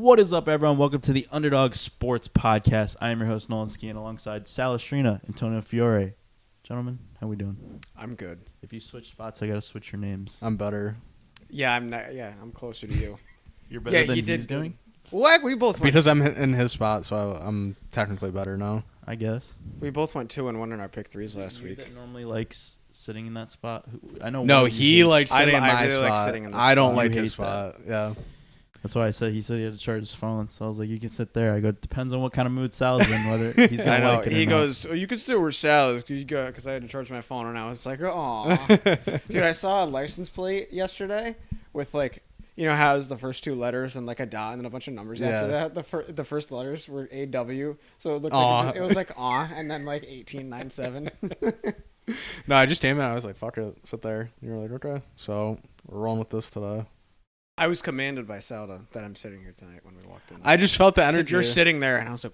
What is up, everyone? Welcome to the Underdog Sports Podcast. I am your host, Nolan Skian, alongside Salestrina, Antonio Fiore. Gentlemen, how we doing? I'm good. If you switch spots, I got to switch your names. I'm better. Yeah, I'm not. Yeah, I'm closer to you. You're better Yeah, than he did he's doing? What? We both went, Because I'm in his spot, so I'm technically better now. I guess. we both went 2-1 in our pick threes last You week. that normally likes sitting in that spot? I know. No, one of you he hates- likes sitting in I my really spot. like sitting in the I don't spot. like You his hate that. spot. Yeah. That's why I said he said to charge his phone. So I was like, you can sit there. I go, depends on what kind of mood Sal's in, whether he's I gonna know. like it or He not. goes, "Oh, you can sit where Sal is because I had to charge my phone," and I was like, "Oh, dude!" I saw a license plate yesterday with like, you know how it's the first two letters and like a dot and then a bunch of numbers after Yeah. that. The first letters were AW, so it looked Aw. like it was like and then like 1897. No, I just came in. I was like, fuck it. Sit there. You're like, okay. So we're rolling with this today. I was commanded by Salda that I'm sitting here tonight when we walked in. I just felt the He said, energy. "You're sitting there," and I was like,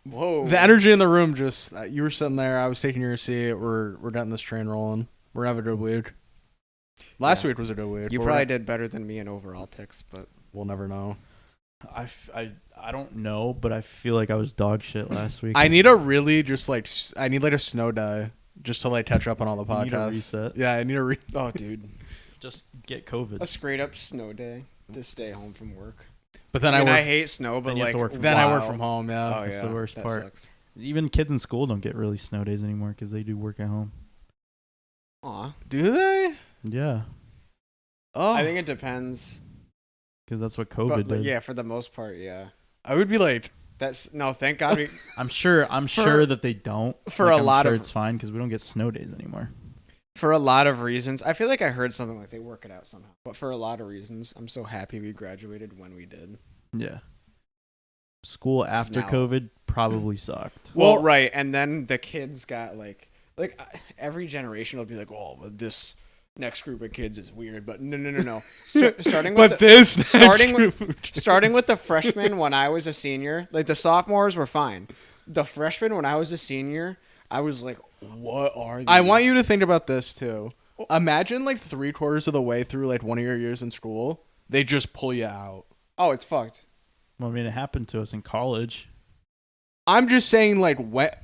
"Whoa!" The energy in the room just, you were sitting there. I was taking your seat. We're getting this train rolling. We're having a good week. Last Yeah. week was a good week. You but probably did better than me in overall picks, but We'll never know. I don't know, but I feel like I was dog shit last week. I need a really just like, I need like a snow day just to like catch up on all the You need a podcasts. reset. Yeah, I need a oh, dude, Just get COVID. a straight up snow day to stay home from work. But then I mean, I I work. hate snow, but Then you have like to work from Then I work wow. from home. Yeah. Oh That's yeah, the worst that part. sucks. Even kids in school don't get really snow days anymore because they do work at home. Aw, Do they? Yeah, Oh, I think it depends. because that's what COVID But did. like, yeah, for the most part, yeah. I would be like, That's no, thank God. I'm sure that they don't. for a I'm lot sure of- it's fine because we don't get snow days anymore. For a lot of reasons, I feel like I heard something like they work it out somehow. But for a lot of reasons, I'm so happy we graduated when we did. Yeah. School after now- COVID probably sucked. Well, right, and then the kids got like every generation will be like, "Oh, but this next group of kids is weird." But no. Starting with but this next starting group with, of kids- starting with the freshmen when I was a senior, like the sophomores were fine. The freshmen when I was a senior, I was like, "What are these?" I want you to think about this too. Imagine like 3/4 of the way through like one of your years in school, they just pull you out. Oh, it's fucked. Well, I mean, it happened to us in college. I'm just saying, like,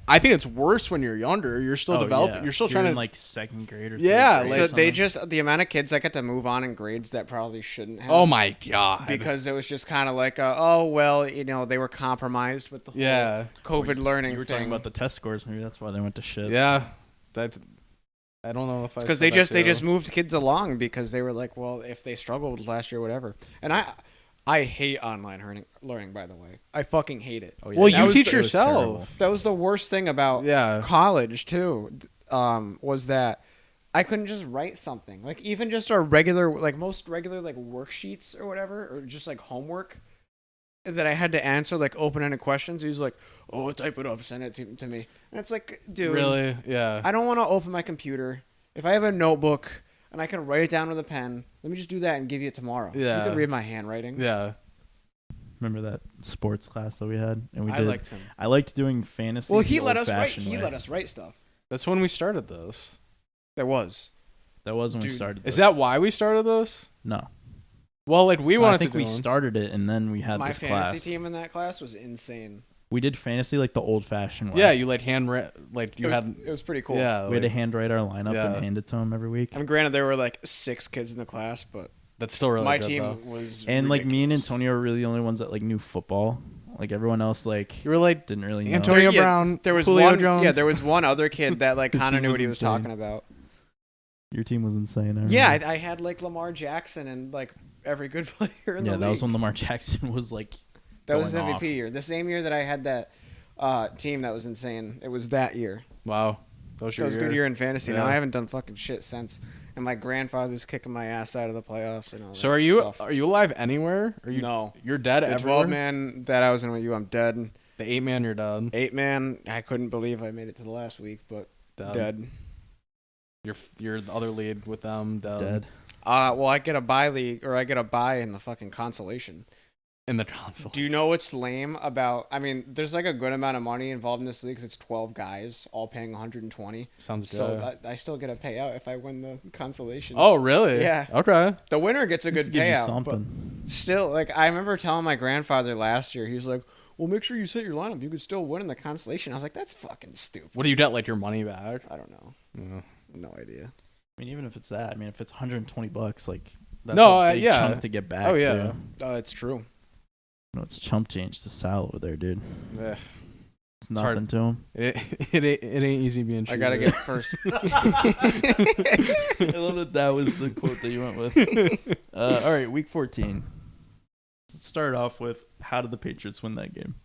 I think it's worse when you're younger. You're still developing. Yeah. You're still If trying in, to like second grade or Yeah, third grade So or they something. just the amount of kids that get to move on in grades that probably shouldn't have. Oh my god! Because it was just kind of like, oh well, they were compromised with the whole yeah, COVID learning You were thing. talking about the test scores. Maybe that's why they went to shit. yeah. That's. I don't know if I. because said they that just too. moved kids along because they were like, well, if they struggled last year, whatever. And I hate online learning. By the way, I fucking hate it. Oh, yeah. Well, That you was- teach it was yourself. terrible. That was the worst thing about Yeah. college too. Was that I couldn't just write something like even just a regular most regular like worksheets or whatever or just like homework that I had to answer like open-ended questions. He was like, "Oh, type it up, send it to me." And it's like, dude, Really? Yeah. I don't want to open my computer. If I have a notebook and I can write it down with a pen, let me just do that and give you it tomorrow. Yeah. You can read my handwriting. Yeah. Remember that sports class that we had? And we I did. liked him. I liked doing fantasy. Well, the he let us write. old-fashioned He way. let us write stuff. That's when we started this. There was. That was when we Dude, started. Is this. that why we started this? No. Well, like we Well, I wanted think to we do one. started it, and then we had My this fantasy class. team in that class was insane. We did fantasy like the old-fashioned way. Yeah, you like handwrite like you it had. was pretty cool. Yeah, we had to like, handwrite our lineup Yeah. and hand it to them every week. I mean, granted, there were like 6 kids in the class, but that's still really my good, team though. was And like me and ridiculous. Antonio were really the only ones that like knew football. Like everyone else, like You were like didn't really know. Antonio Yeah, Brown. There was Julio one. Jones. Yeah, there was one other kid that like His kind of team knew was what he was insane. talking about. Your team was insane. I Yeah, remember. I had like Lamar Jackson and like every good player in the Yeah, league. that was when Lamar Jackson was like. That was his going MVP off. year. The same year that I had that team that was insane. It was that year. Wow, that was That your was a good year in fantasy. Now Yeah. I haven't done fucking shit since. And my grandfather's kicking my ass out of the playoffs and all So that are you stuff. alive anywhere? Are you? No. You're dead The everywhere. 12-man that I was in with you, I'm dead. The 8-man, you're dead. 8-man, I couldn't believe I made it to the last week, but dead. You're the other lead with them. Dead. Dead. Well, I get a bye league, or I get a bye in the fucking consolation. in the console. Do you know what's lame about? I mean, there's like a good amount of money involved in this league because it's 12 guys all paying 120. Sounds good. So I still get a payout if I win the consolation. Oh, really? Yeah. Okay. The winner gets a This good gives you payout. something. But still, like I remember telling my grandfather last year, he's like, "Well, make sure you set your lineup. You could still win in the consolation." I was like, "That's fucking stupid." What do you get? Like your money back? I don't know. Yeah. No idea. I mean, even if it's that, I mean, if it's $120, like that's No, a big yeah. chunk to get back. Oh, yeah. Too. It's true. No, it's chump change to Sal over there, dude. Eh, It's hard. nothing to him. it ain't easy being. I gotta get first. I love that was the quote that you went with. All right, week 14. Let's start off with how did the Patriots win that game?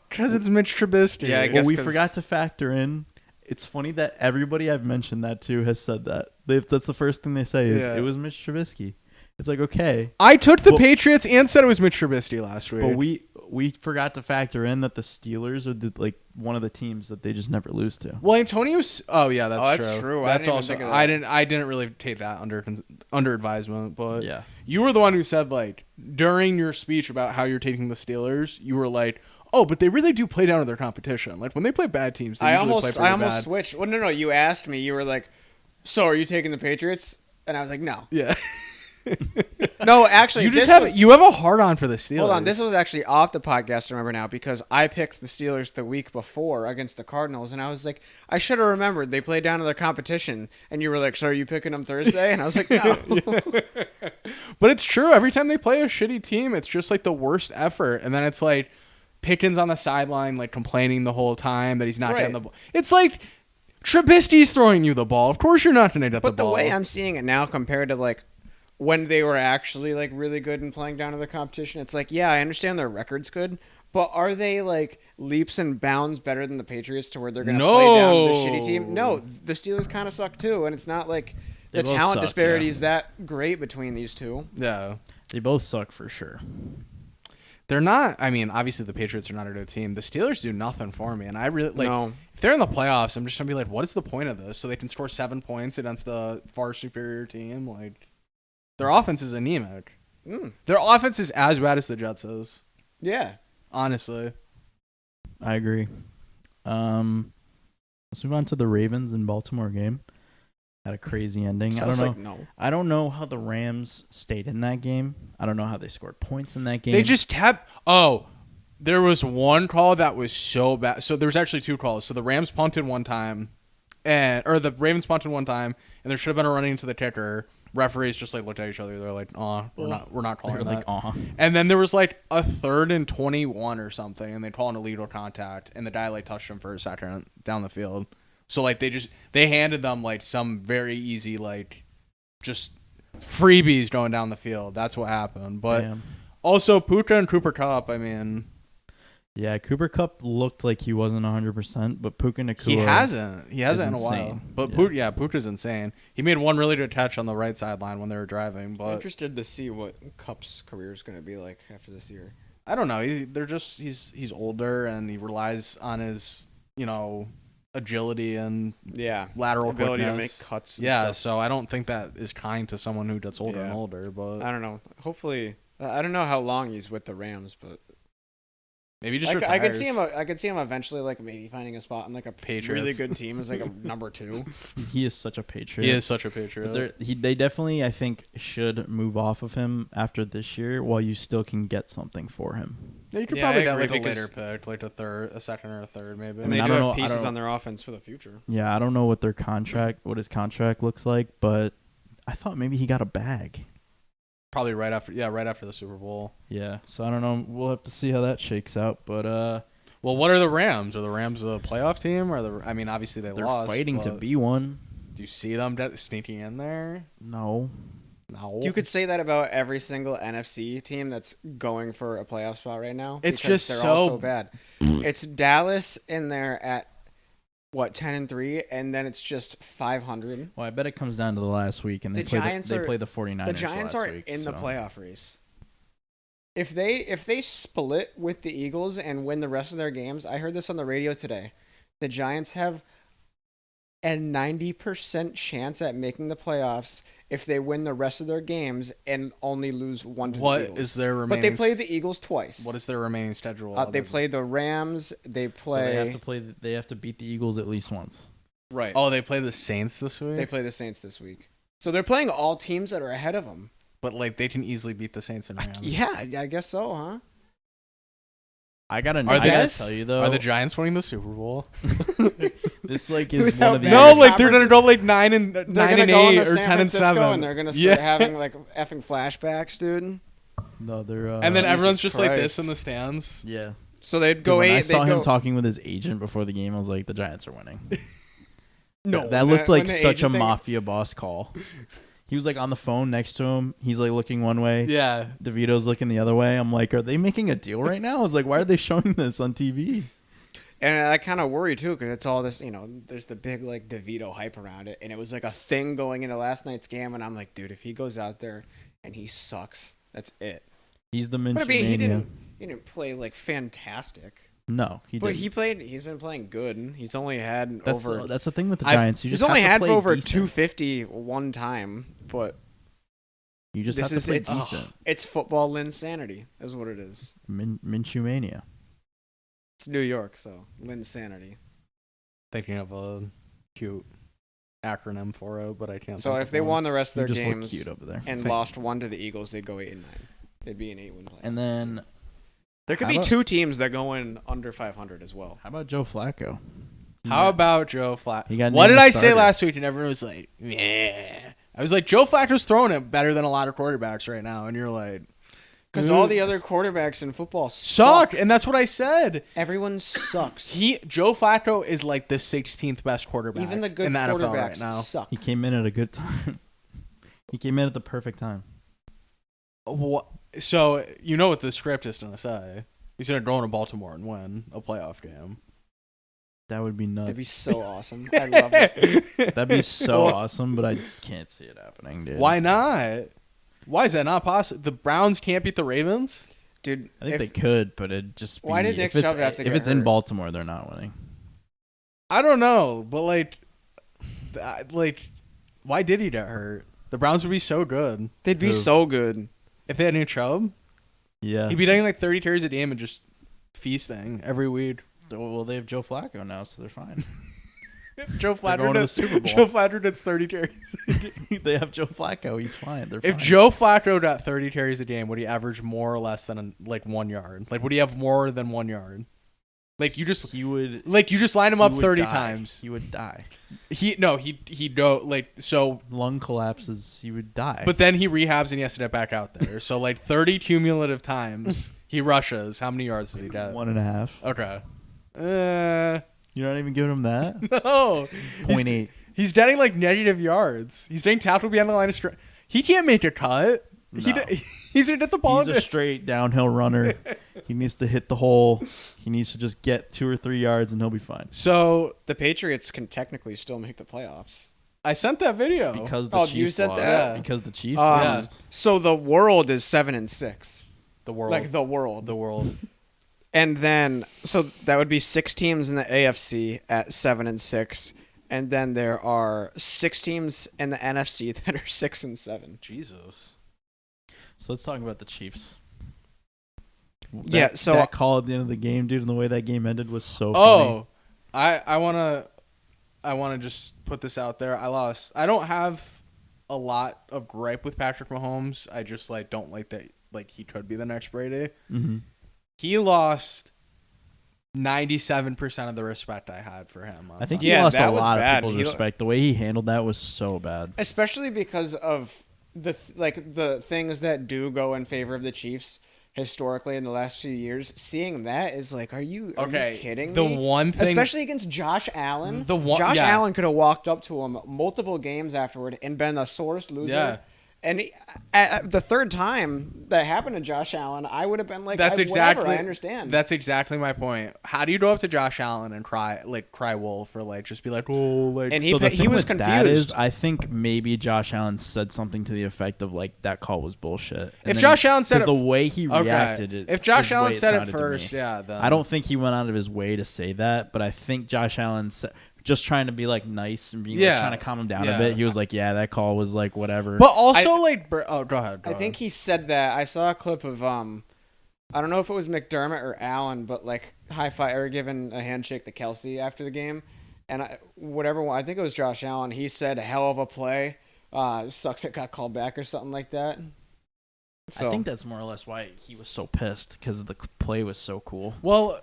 Because it's Mitch Trubisky. Yeah, I Well, guess we 'cause- forgot to factor in. It's funny that everybody I've mentioned that to has said that. That's the first thing they say is Yeah. it was Mitch Trubisky. It's like, okay, I took the Well- Patriots and said it was Mitch Trubisky last week. but we forgot to factor in that the Steelers are like one of the teams that they just never lose to. Well, Antonio's. Oh yeah, that's that's true. true. I That's didn't even also. think of that. I didn't really take that under advisement, but Yeah. you were the one who said like during your speech about how you're taking the Steelers, you were like, oh, but they really do play down to their competition. Like when they play bad teams, they I usually almost play pretty bad. switched. Well, no. You asked me. You were like, "So are you taking the Patriots?" And I was like, "No, Yeah. no." Actually, You just this have was- you have a hard on for the Steelers. Hold on, this was actually off the podcast. I remember now because I picked the Steelers the week before against the Cardinals, and I was like, I should have remembered they played down to their competition. And you were like, "So are you picking them Thursday?" And I was like, "No." But it's true. Every time they play a shitty team, it's just like the worst effort. And then it's like Pickens on the sideline, like complaining the whole time that he's not getting the Right. ball. It's like Trubisky's throwing you the ball. Of course you're not going to get But the the ball. way I'm seeing it now compared to like when they were actually like really good and playing down to the competition, it's like, yeah, I understand their record's good, but are they like leaps and bounds better than the Patriots to where they're going to play down to the shitty team? No, the Steelers kind of suck too, and it's not like They the both talent suck, disparity yeah. is that great between these two. Yeah. They both suck for sure. They're not. I mean, obviously the Patriots are not a good team. The Steelers do nothing for me, and I really like. No. If they're in the playoffs, I'm just gonna be like, what is the point of this? So they can score 7 points against a far superior team. Like, their offense is anemic. Their offense is as bad as the Jets is. Yeah. Honestly. I agree. Let's move on to the Ravens and Baltimore game. Had a crazy ending. Sounds I like don't know. no. I don't know how the Rams stayed in that game. I don't know how they scored points in that game. They just kept. Oh, there was one call that was so bad. So there was actually 2 calls. So the Rams punted one time, or the Ravens punted one time, and there should have been a running into the kicker. Referees just like looked at each other. They're like, "Oh, we're not They calling were that." like, And then there was like a 3rd and 21 or something, and they call an illegal contact, and the guy like touched him for a second down the field. So like they handed them like some very easy like just freebies going down the field. That's what happened. But damn. also Puka and Cooper Kupp, I mean, Yeah, Cooper Kupp looked like he wasn't 100%, but Puka Nacua. he hasn't in a insane. while. But Yeah. Puka's insane. He made one really good catch on the right sideline when they were driving, I'm but interested to see what Cup's career is going to be like after this year. I don't know. He's older and he relies on his, agility and Yeah. lateral Ability to quickness. make cuts. And Yeah, stuff. so I don't think that is kind to someone who gets older and Yeah. older, but I don't know. Hopefully, I don't know how long he's with the Rams, but maybe just I could retires. see him. I could see him eventually, like maybe finding a spot in like a Patriots. really good team as like a number 2. He is such a patriot. He is such a But patriot. they definitely, I think, should move off of him after this year while you still can get something for him. Yeah, you could Yeah, probably I get agree like a because- later pick, like a second or a third, maybe. And mean, they I do don't have know- I pieces don't- on their offense for the future. Yeah, I don't know what his contract looks like, but I thought maybe he got a bag. Probably right after the Super Bowl. Yeah, so I don't know. We'll have to see how that shakes out, but Well, what are the Rams? Are the Rams a playoff team? I mean, obviously they they're lost. fighting to but be one. Do you see them sneaking in there? No. No. You could say that about every single NFC team that's going for a playoff spot right now. It's because just they're all so- so bad. It's Dallas in there at 10-3, and then it's just 500. Well, I bet it comes down to the last week, and they The play Giants they are- play the 49ers The Giants last are week, in the so. playoff race. If they split with the Eagles and win the rest of their games, I heard this on the radio today. The Giants have and 90% chance at making the playoffs if they win the rest of their games and only lose one to What the Eagles. is their remaining? But they play the Eagles twice. What is their remaining schedule? They play the Rams. They play. So they have to play. They have to beat the Eagles at least once. Right. Oh, they play the Saints this week. They play the Saints this week. So they're playing all teams that are ahead of them. But like they can easily beat the Saints and Rams. Yeah, I guess so, huh? I gotta guess- tell you though. Are the Giants winning the Super Bowl? This like is Without one of the. bad No, Conference- like they're gonna go like 9 and They're 9 gonna and go 8 into or San 10 and Francisco 7, and they're gonna start Yeah. having like effing flashbacks, dude. No, they're. and then Jesus everyone's just like this Christ. in the stands. Yeah. So they'd Dude, go when 8. I saw they'd him go, talking with his agent before the game, I was like, the Giants are winning. No, that when looked the- like when the such a agent thing- mafia boss call. He was like on the phone next to him. He's like looking one way. Yeah. DeVito's looking the other way. I'm like, are they making a deal right now? I was like, why are they showing this on TV? And I kind of worry too because it's all this, there's the big like DeVito hype around it, and it was like a thing going into last night's game, and I'm like, dude, if he goes out there and he sucks, that's it. He's the But I Minshew mean, he mania. didn't play like fantastic, No, he but didn't. he's been playing good. And he's only had That's over that's the thing with the I've- Giants. You he's just only have to had play for over decent. 250 one time, but You just this have is to play it's decent. it's football insanity is what it is. Minshew mania. It's New York, so Linsanity. Thinking of a cute acronym for it, but I can't. So think if of they one. won the rest You of their just look games cute over there. and Thank lost one to the Eagles, they'd go 8-9. It'd be an 8-win play. And then There could How be about- two teams that go in under 500 as well. how about Joe Flacco? How about Joe Flacco? He got What named did the I say starter. last week? And everyone was like, "Yeah." I was like, Joe Flacco's throwing it better than a lot of quarterbacks right now, and you're like, Because all the other quarterbacks in football suck, and that's what I said. Everyone sucks. Joe Flacco is like the 16th best quarterback. Even the good in the NFL quarterbacks right now. suck. He came in at a good time. He came in at the perfect time. What? So you know what the script is gonna say? He's gonna go into Baltimore and win a playoff game. That would be nuts. That'd be so awesome. I love it. That'd be so Well- awesome, but I can't see it happening, dude. Why not? Why is that not possible? The Browns can't beat the Ravens. Dude, I think they could, but it'd just be. Why did Nick if it's, Chubb have to If get it's in hurt? Baltimore, they're not winning. I don't know, but like, why did he get hurt? The Browns would be so good they'd be Who? so good. if they had Nick Chubb. Yeah. He'd be getting like 30 carries a game and just feasting every week. Well, they have Joe Flacco now, so they're fine. Joe They're going to the Super Bowl. Joe Flacco gets 30 carries. They have Joe Flacco. He's fine. They're If fine. Joe Flacco got 30 carries a game, would he average more or less than like 1 yard? Like, would he have more than 1 yard? Like you just he would line him he up would 30 die. times. He would die. He don't like so. Lung collapses. He would die. But then he rehabs and he has to get back out there. So like 30 cumulative times he rushes. How many yards does he get? 1.5. Okay. You're not even giving him that. No. 0.8. He's getting like negative yards. He's getting tackled behind the line of strike. He can't make a cut. No. He's gonna hit the ball. He's a straight downhill runner. He needs to hit the hole. He needs to just get 2 or 3 yards, and he'll be fine. So The Patriots can technically still make the playoffs. I sent that video. Because the Oh, Chiefs you said lost. that? Because the Chiefs Yeah. lost. So the world is 7-6. the world. Like the world. the world. And then, so that would be 6 teams in the AFC at 7-6, and then there are 6 teams in the NFC that are 6-7. Jesus. So let's talk about the Chiefs. Yeah, so- that call at the end of the game, dude, and the way that game ended was so funny. Oh, I wanna just put this out there. I don't have a lot of gripe with Patrick Mahomes. I just like don't like that like he could be the next Brady. Mm-hmm. He lost 97% of the respect I had for him. On I think Sunday. he Yeah, lost a that was lot bad. of people's He- respect. The way he handled that was so bad. Especially because of the things that do go in favor of the Chiefs historically in the last few years. Seeing that is like, are you kidding the me? one thing, Especially against Josh Allen. Josh yeah. Allen could have walked up to him multiple games afterward and been the sorest loser. Yeah. And at the third time that happened to Josh Allen, I would have been like, That's whatever, exactly. I understand. That's exactly my point. How do you go up to Josh Allen and cry wolf or like just be like, oh, like? And So the he thing was with that is, confused. I think maybe Josh Allen said something to the effect of like that call was bullshit. And If then Josh Allen said 'cause it- the way he Okay. reacted, If Josh is the way Allen said it sounded to first, me. yeah. Then I don't think he went out of his way to say that, but I think Josh Allen just trying to be like nice and being Yeah. like, trying to calm him down Yeah. a bit. He was like, "Yeah, that call was like whatever." But also go ahead. I think he said that. I saw a clip of I don't know if it was McDermott or Allen, but like high five or giving a handshake to Kelsey after the game, and I think it was Josh Allen. He said, "Hell of a play." Sucks it got called back or something like that. So, I think that's more or less why he was so pissed because the play was so cool. Well,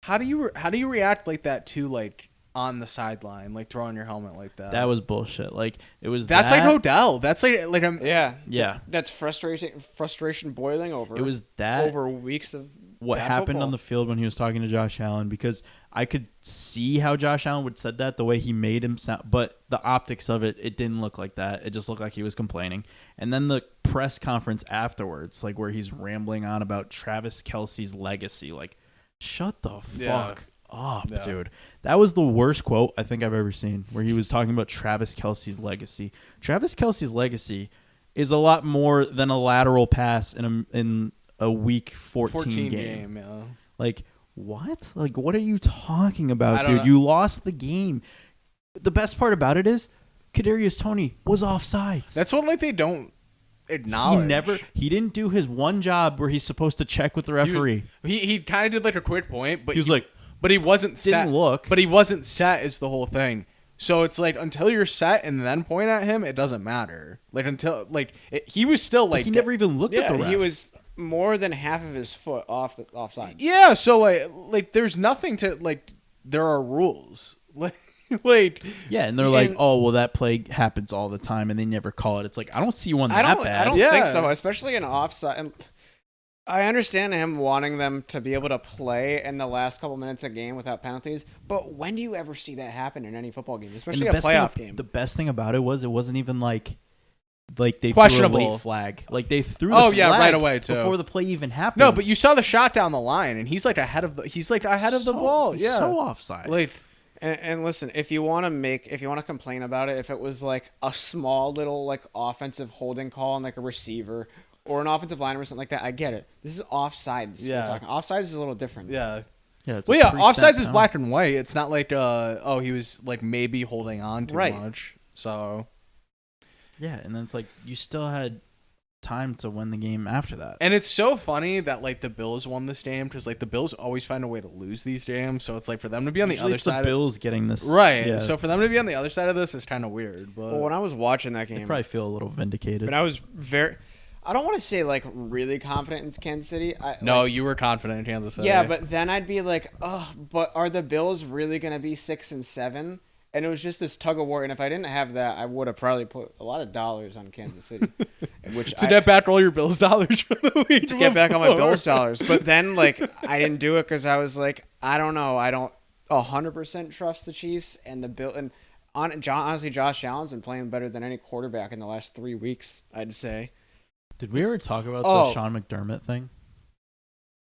how do you react like that to like on the sideline, like throwing your helmet like that? That was bullshit. Like it was. That's that, like Odell. That's like Yeah. That's frustration boiling over. It was that over weeks of what bad happened football. on the field when he was talking to Josh Allen, because I could see how Josh Allen would said that the way he made him sound, but the optics of it didn't look like that. It just looked like he was complaining. And then the press conference afterwards, like where he's rambling on about Travis Kelce's legacy, like shut the fuck up, dude. That was the worst quote I think I've ever seen, where he was talking about Travis Kelce's legacy. Travis Kelce's legacy is a lot more than a lateral pass in a week 14 game. Yeah. Like, what? Like, what are you talking about, I don't dude? know. You lost the game. The best part about it is Kadarius Toney was offsides. That's what like they don't acknowledge. He didn't do his one job where he's supposed to check with the referee. He kind of did like a quick point, but He was like, but he wasn't set. didn't look. But he wasn't set is the whole thing. So it's like until you're set and then point at him, it doesn't matter. Like until like he was still like he never even looked at the ref. he was more than half of his foot offside. Yeah, so like there's nothing to like. There are rules. Like Yeah, and they're like, oh, well, that play happens all the time, and they never call it. It's like, I don't see one I that don't bad. think so, especially in offside. And I understand him wanting them to be able to play in the last couple minutes of game without penalties, but when do you ever see that happen in any football game, And especially the a best playoff thing, game? The best thing about it wasn't even like they Questionable. threw a late flag. Like they threw Oh, the yeah, flag right away, too. before the play even happened. no, but you saw the shot down the line, and he's like ahead of the ball. He's Yeah, so offside. like And listen, if you want to complain about it, if it was like a small little like offensive holding call on like a receiver or an offensive lineman or something like that, I get it. This is offsides. Yeah. We're talking. Offsides is a little different. yeah. it's Well, a yeah, preset offsides is penalty. black and white. It's not like he was like maybe holding on too Right. much. So Yeah, and then it's like you still had time to win the game after that. and it's so funny that like the Bills won this game because like the Bills always find a way to lose these games. So it's like for them to be on the Usually other it's side, the Bills getting this right? Yeah, So for them to be on the other side of this is kind of weird. But Well, when I was watching that they game, probably feel a little vindicated. but I was I don't want to say like really confident in Kansas City. no, like, you were confident in Kansas City. yeah, but then I'd be like, oh, but are the Bills really gonna be 6-7? And it was just this tug of war. And if I didn't have that, I would have probably put a lot of dollars on Kansas City, which to get back all your Bills dollars from the week to get back on my before. Bills dollars. But then like I didn't do it because I was like, I don't know, I don't 100% trust the Chiefs and the Bill. And honestly, Josh Allen's been playing better than any quarterback in the last 3 weeks, I'd say. Did we ever talk about Oh. the Sean McDermott thing?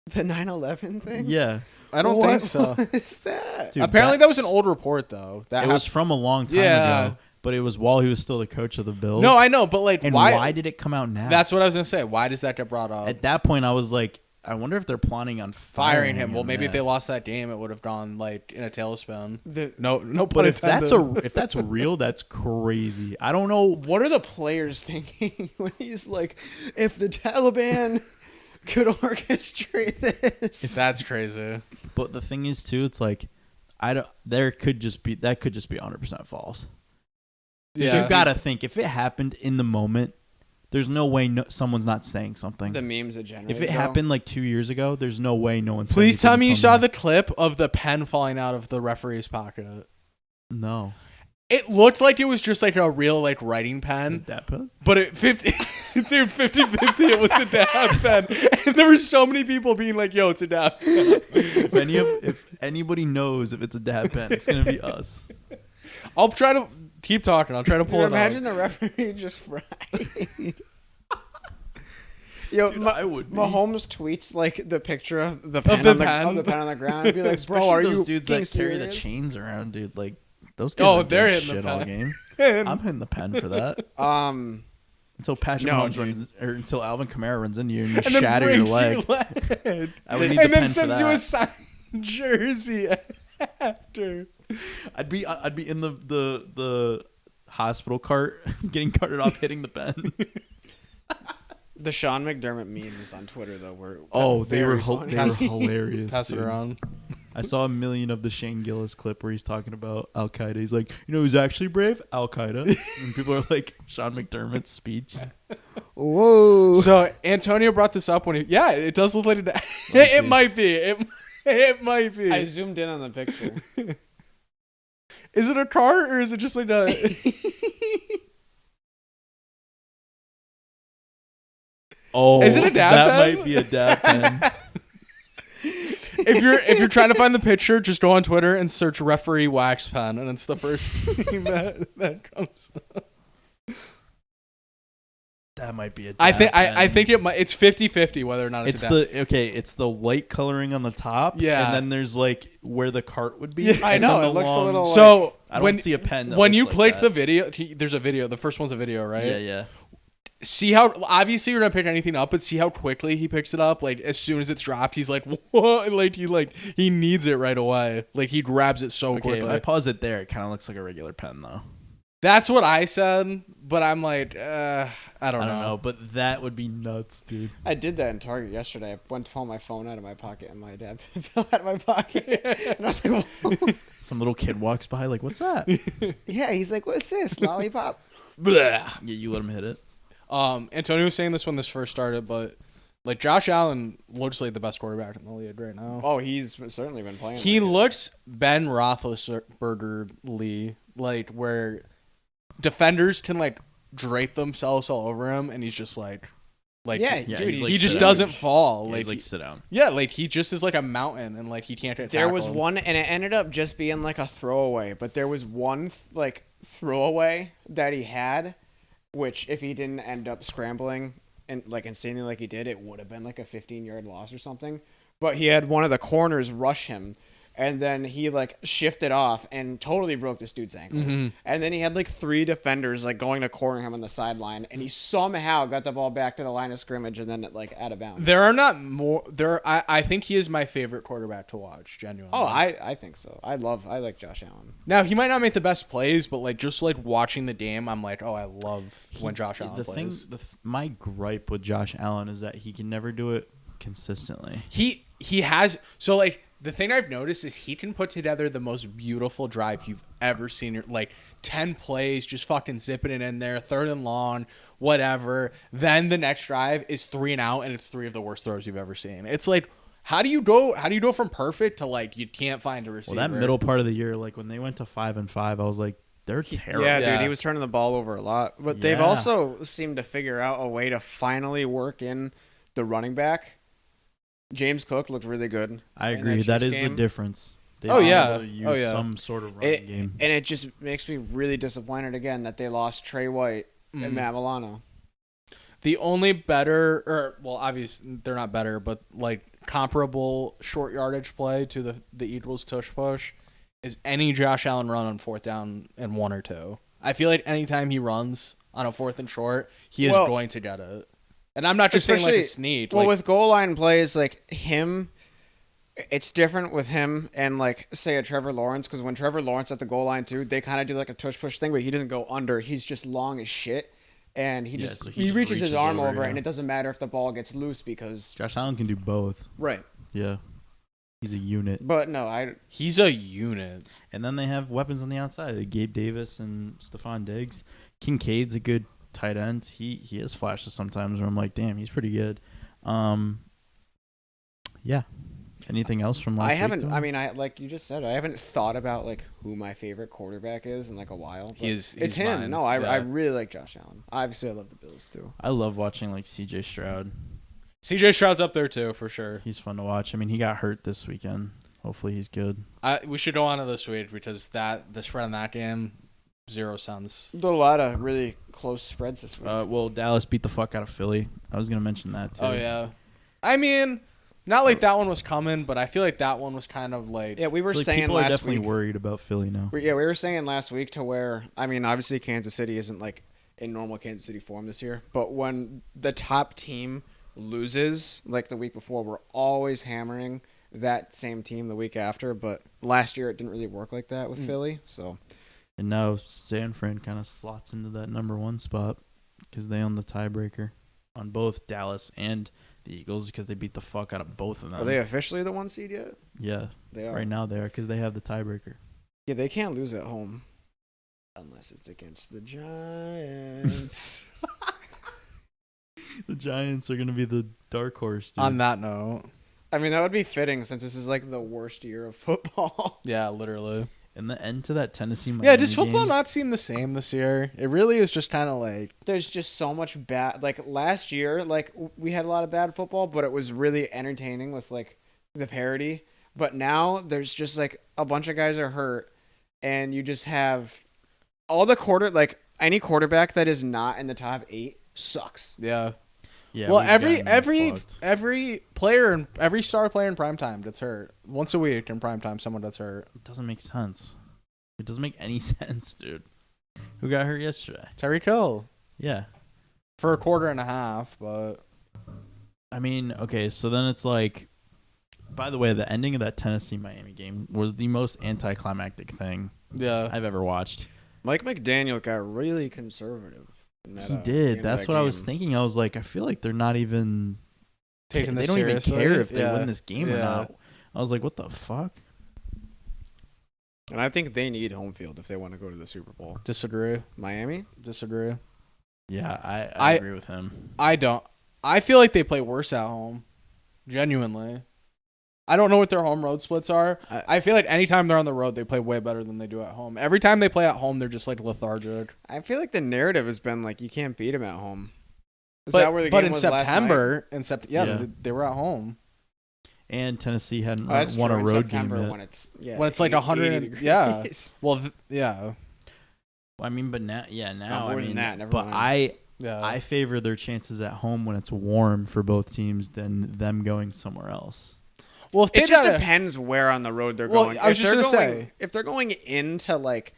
The 9/11 thing? Yeah, I don't think so. What is that? Dude, Apparently, that was an that's- old report though. That it was from a long time Yeah. ago, but it was while he was still the coach of the Bills. No, I know, but like And why? why did it come out now? That's what I was gonna say. Why does that get brought up? At that point, I was like, I wonder if they're planning on Firing him. Well, maybe if yeah. they lost that game, it would have gone like in a tailspin. The- No, But pun if that's intended. if that's real, that's crazy. I don't know. What are the players thinking when he's like, if the Taliban could orchestrate this? That's crazy. But the thing is, too, it's like, that could just be 100% false. Yeah. You gotta think if it happened in the moment, there's no way someone's not saying something. The memes that generate. If it though. happened like 2 years ago, there's no way no one's. Please tell me you saw the clip of the pen falling out of the referee's pocket. No. It looked like it was just like a real like writing Is pen, that put? but it 50 it was a dab pen. And there were so many people being like, "Yo, it's a dab pen." If anybody knows if it's a dab pen, it's gonna be us. I'll try to keep talking. I'll try to pull Dude, it imagine out. the referee just fried. Yo, Dude, I would be. Mahomes tweets like the picture of the pen, the on, the, pen. of the pen on the ground and be like, Especially bro, are those you dudes being that carry the serious? chains around, dude? Like those guys. Oh, are they're doing hitting the shit all pen. game. I'm hitting the pen for that. Until Patrick No, Mahomes dude. runs, or until Alvin Kamara runs into you and you And then shatter your breaks leg. leg. I would need And the then pen sends for you a that. signed jersey. After. I'd be in the hospital cart getting carted off, hitting the pen. The Sean McDermott memes on Twitter though were they were funny. hilarious. Pass it dude. around. I saw a million of the Shane Gillis clip where he's talking about Al Qaeda. He's like, you know who's actually brave? Al Qaeda. And people are like, Sean McDermott's speech. Whoa. So Antonio brought this up when it does look like it might be. It might be. I zoomed in on the picture. Is it a car or is it just like a? Oh, is it a dab that pen? might be a dab pen. If you're trying to find the picture, just go on Twitter and search referee wax pen, and it's the first thing that comes up. That might be a dab I think pen. I think it might. It's 50-50 whether or not it's a dab. It's the white coloring on the top. Yeah. And then there's like where the cart would be. Yeah, I and know, then the it looks a long- little So I don't when see a pen. That when looks you like click that. the video, there's a video. The first one's a video, right? Yeah. See how obviously you're not picking anything up, but see how quickly he picks it up. Like as soon as it's dropped, he's like, "What?" He needs it right away. Like he grabs it so Okay, quickly. if I pause it there, it kind of looks like a regular pen though. That's what I said, but I'm like, I don't know. But that would be nuts, dude. I did that in Target yesterday. I went to pull my phone out of my pocket and my dad fell out of my pocket. And I was like, whoa. Some little kid walks by, like, "What's that?" Yeah, he's like, what's this? Lollipop? Yeah, you let him hit it. Antonio was saying this when this first started, but like Josh Allen looks like the best quarterback in the league right now. Oh, he's certainly been playing. He like it. looks Ben Roethlisberger-ly, like where defenders can like drape themselves all over him, and he's just like, Yeah, Yeah, dude, he's like he just sit doesn't down. fall. Yeah, like, he's like, sit down. yeah, like he just is like a mountain, and like he can't get there was tackled. one, and it ended up just being like a throwaway. But there was one like throwaway that he had, which if he didn't end up scrambling and like insanely like he did, it would have been like a 15-yard loss or something. But he had one of the corners rush him, and then he like shifted off and totally broke this dude's ankles. Mm-hmm. And then he had like 3 defenders like going to corner him on the sideline, and he somehow got the ball back to the line of scrimmage and then like out of bounds. There are not more. I think he is my favorite quarterback to watch. Genuinely. Oh, I think so. I like Josh Allen. Now he might not make the best plays, but like just like watching the game, I'm like, oh, I love when Josh Allen plays. My gripe with Josh Allen is that he can never do it consistently. He has so like the thing I've noticed is he can put together the most beautiful drive you've ever seen. Like 10 plays, just fucking zipping it in there, 3rd and long, whatever. Then the next drive is 3 and out, and it's 3 of the worst throws you've ever seen. It's like, how do you go from perfect to like you can't find a receiver? Well, that middle part of the year, like when they went to 5-5, I was like, they're terrible. Yeah, Yeah. dude, he was turning the ball over a lot. But they've Yeah. also seemed to figure out a way to finally work in the running back. James Cook looked really good. I in agree. That Chiefs is game. the difference. They Oh, yeah. need to use Oh, yeah. some sort of running game. And it just makes me really disappointed again that they lost Trey White and Matt Milano. The only better, or well, obviously they're not better, but like comparable short yardage play to the Eagles tush push is any Josh Allen run on 4th down and 1 or 2. I feel like anytime he runs on a 4th and short, he is going to get it. And I'm not just saying like a sneak. Well, like, with goal line plays like him, it's different with him and like say a Trevor Lawrence, because when Trevor Lawrence at the goal line too, they kind of do like a tush push thing, but he doesn't go under. He's just long as shit, and he So he just reaches his arm over, yeah. and it doesn't matter if the ball gets loose because Josh Allen can do both. right. Yeah. He's a unit. But no, he's a unit. And then they have weapons on the outside. Gabe Davis and Stephon Diggs. Kincaid's a good tight end. He has flashes sometimes where I'm like, damn, he's pretty good. Yeah. Anything else from last week? I haven't. though? I mean, like you just said, I haven't thought about like who my favorite quarterback is in like a while. But He's it's him. mine. No, I Yeah. really like Josh Allen. Obviously, I love the Bills too. I love watching like CJ Stroud. CJ Stroud's up there too for sure. He's fun to watch. I mean, he got hurt this weekend. Hopefully he's good. We should go on to this week because the spread on that game, 0 cents. There's a lot of really close spreads this week. Well, Dallas beat the fuck out of Philly. I was gonna mention that too. Oh yeah, I mean, not like that one was coming, but I feel like that one was kind of like yeah, we were Like, saying people are last definitely week. worried about Philly now. We were saying last week to where I mean, obviously Kansas City isn't like in normal Kansas City form this year, but when the top team loses like the week before, we're always hammering that same team the week after, but last year it didn't really work like that with Philly. So And now San Fran kind of slots into that number 1 spot because they own the tiebreaker on both Dallas and the Eagles because they beat the fuck out of both of them. are they officially the 1 seed yet? Yeah, They are. right now they are because they have the tiebreaker. Yeah, they can't lose at home unless it's against the Giants. The Giants are going to be the dark horse, dude. On that note, I mean, that would be fitting since this is like the worst year of football. yeah, literally. And the end to that Tennessee Miami Yeah, does football game, not seem the same this year? It really is just kind of like There's just so much bad. Like last year, like we had a lot of bad football, but it was really entertaining with like the parody. But now there's just like a bunch of guys are hurt, and you just have all the any quarterback that is not in the top 8 sucks. yeah. yeah. Well, we've every gotten fucked. player and every star player in primetime gets hurt. Once a week in primetime, someone gets hurt. It doesn't make sense. It doesn't make any sense, dude. Who got hurt yesterday? Tyreek Hill Yeah. for a quarter and a half, but I mean, okay, so then it's like, by the way, the ending of that Tennessee Miami game was the most anticlimactic thing yeah. I've ever watched. Mike McDaniel got really conservative. In that, He game did. of That's that what I was game. thinking. I was like, I feel like they're not even Taking They this don't even seriously. care if they Yeah. win this game or Yeah. not. I was like, what the fuck? And I think they need home field if they want to go to the Super Bowl. Disagree. Miami? Disagree. Yeah, I agree with him. I don't. I feel like they play worse at home. Genuinely. I don't know what their home road splits are. I feel like anytime they're on the road, they play way better than they do at home. Every time they play at home, they're just like lethargic. I feel like the narrative has been like you can't beat them at home. Is But, that where the but game in was last night? September, Yeah. they were at home. And Tennessee hadn't Oh, that's won true. a In road September game yet. when it's When it's like 100 80 and- yeah. degrees. Well, yeah, I mean, but now, now, more I than mean, that, never but mind. yeah. I favor their chances at home when it's warm for both teams than them going somewhere else. well, if they It just gotta- depends where on the road they're Well, going. I was If just they're gonna going- say. if they're going into like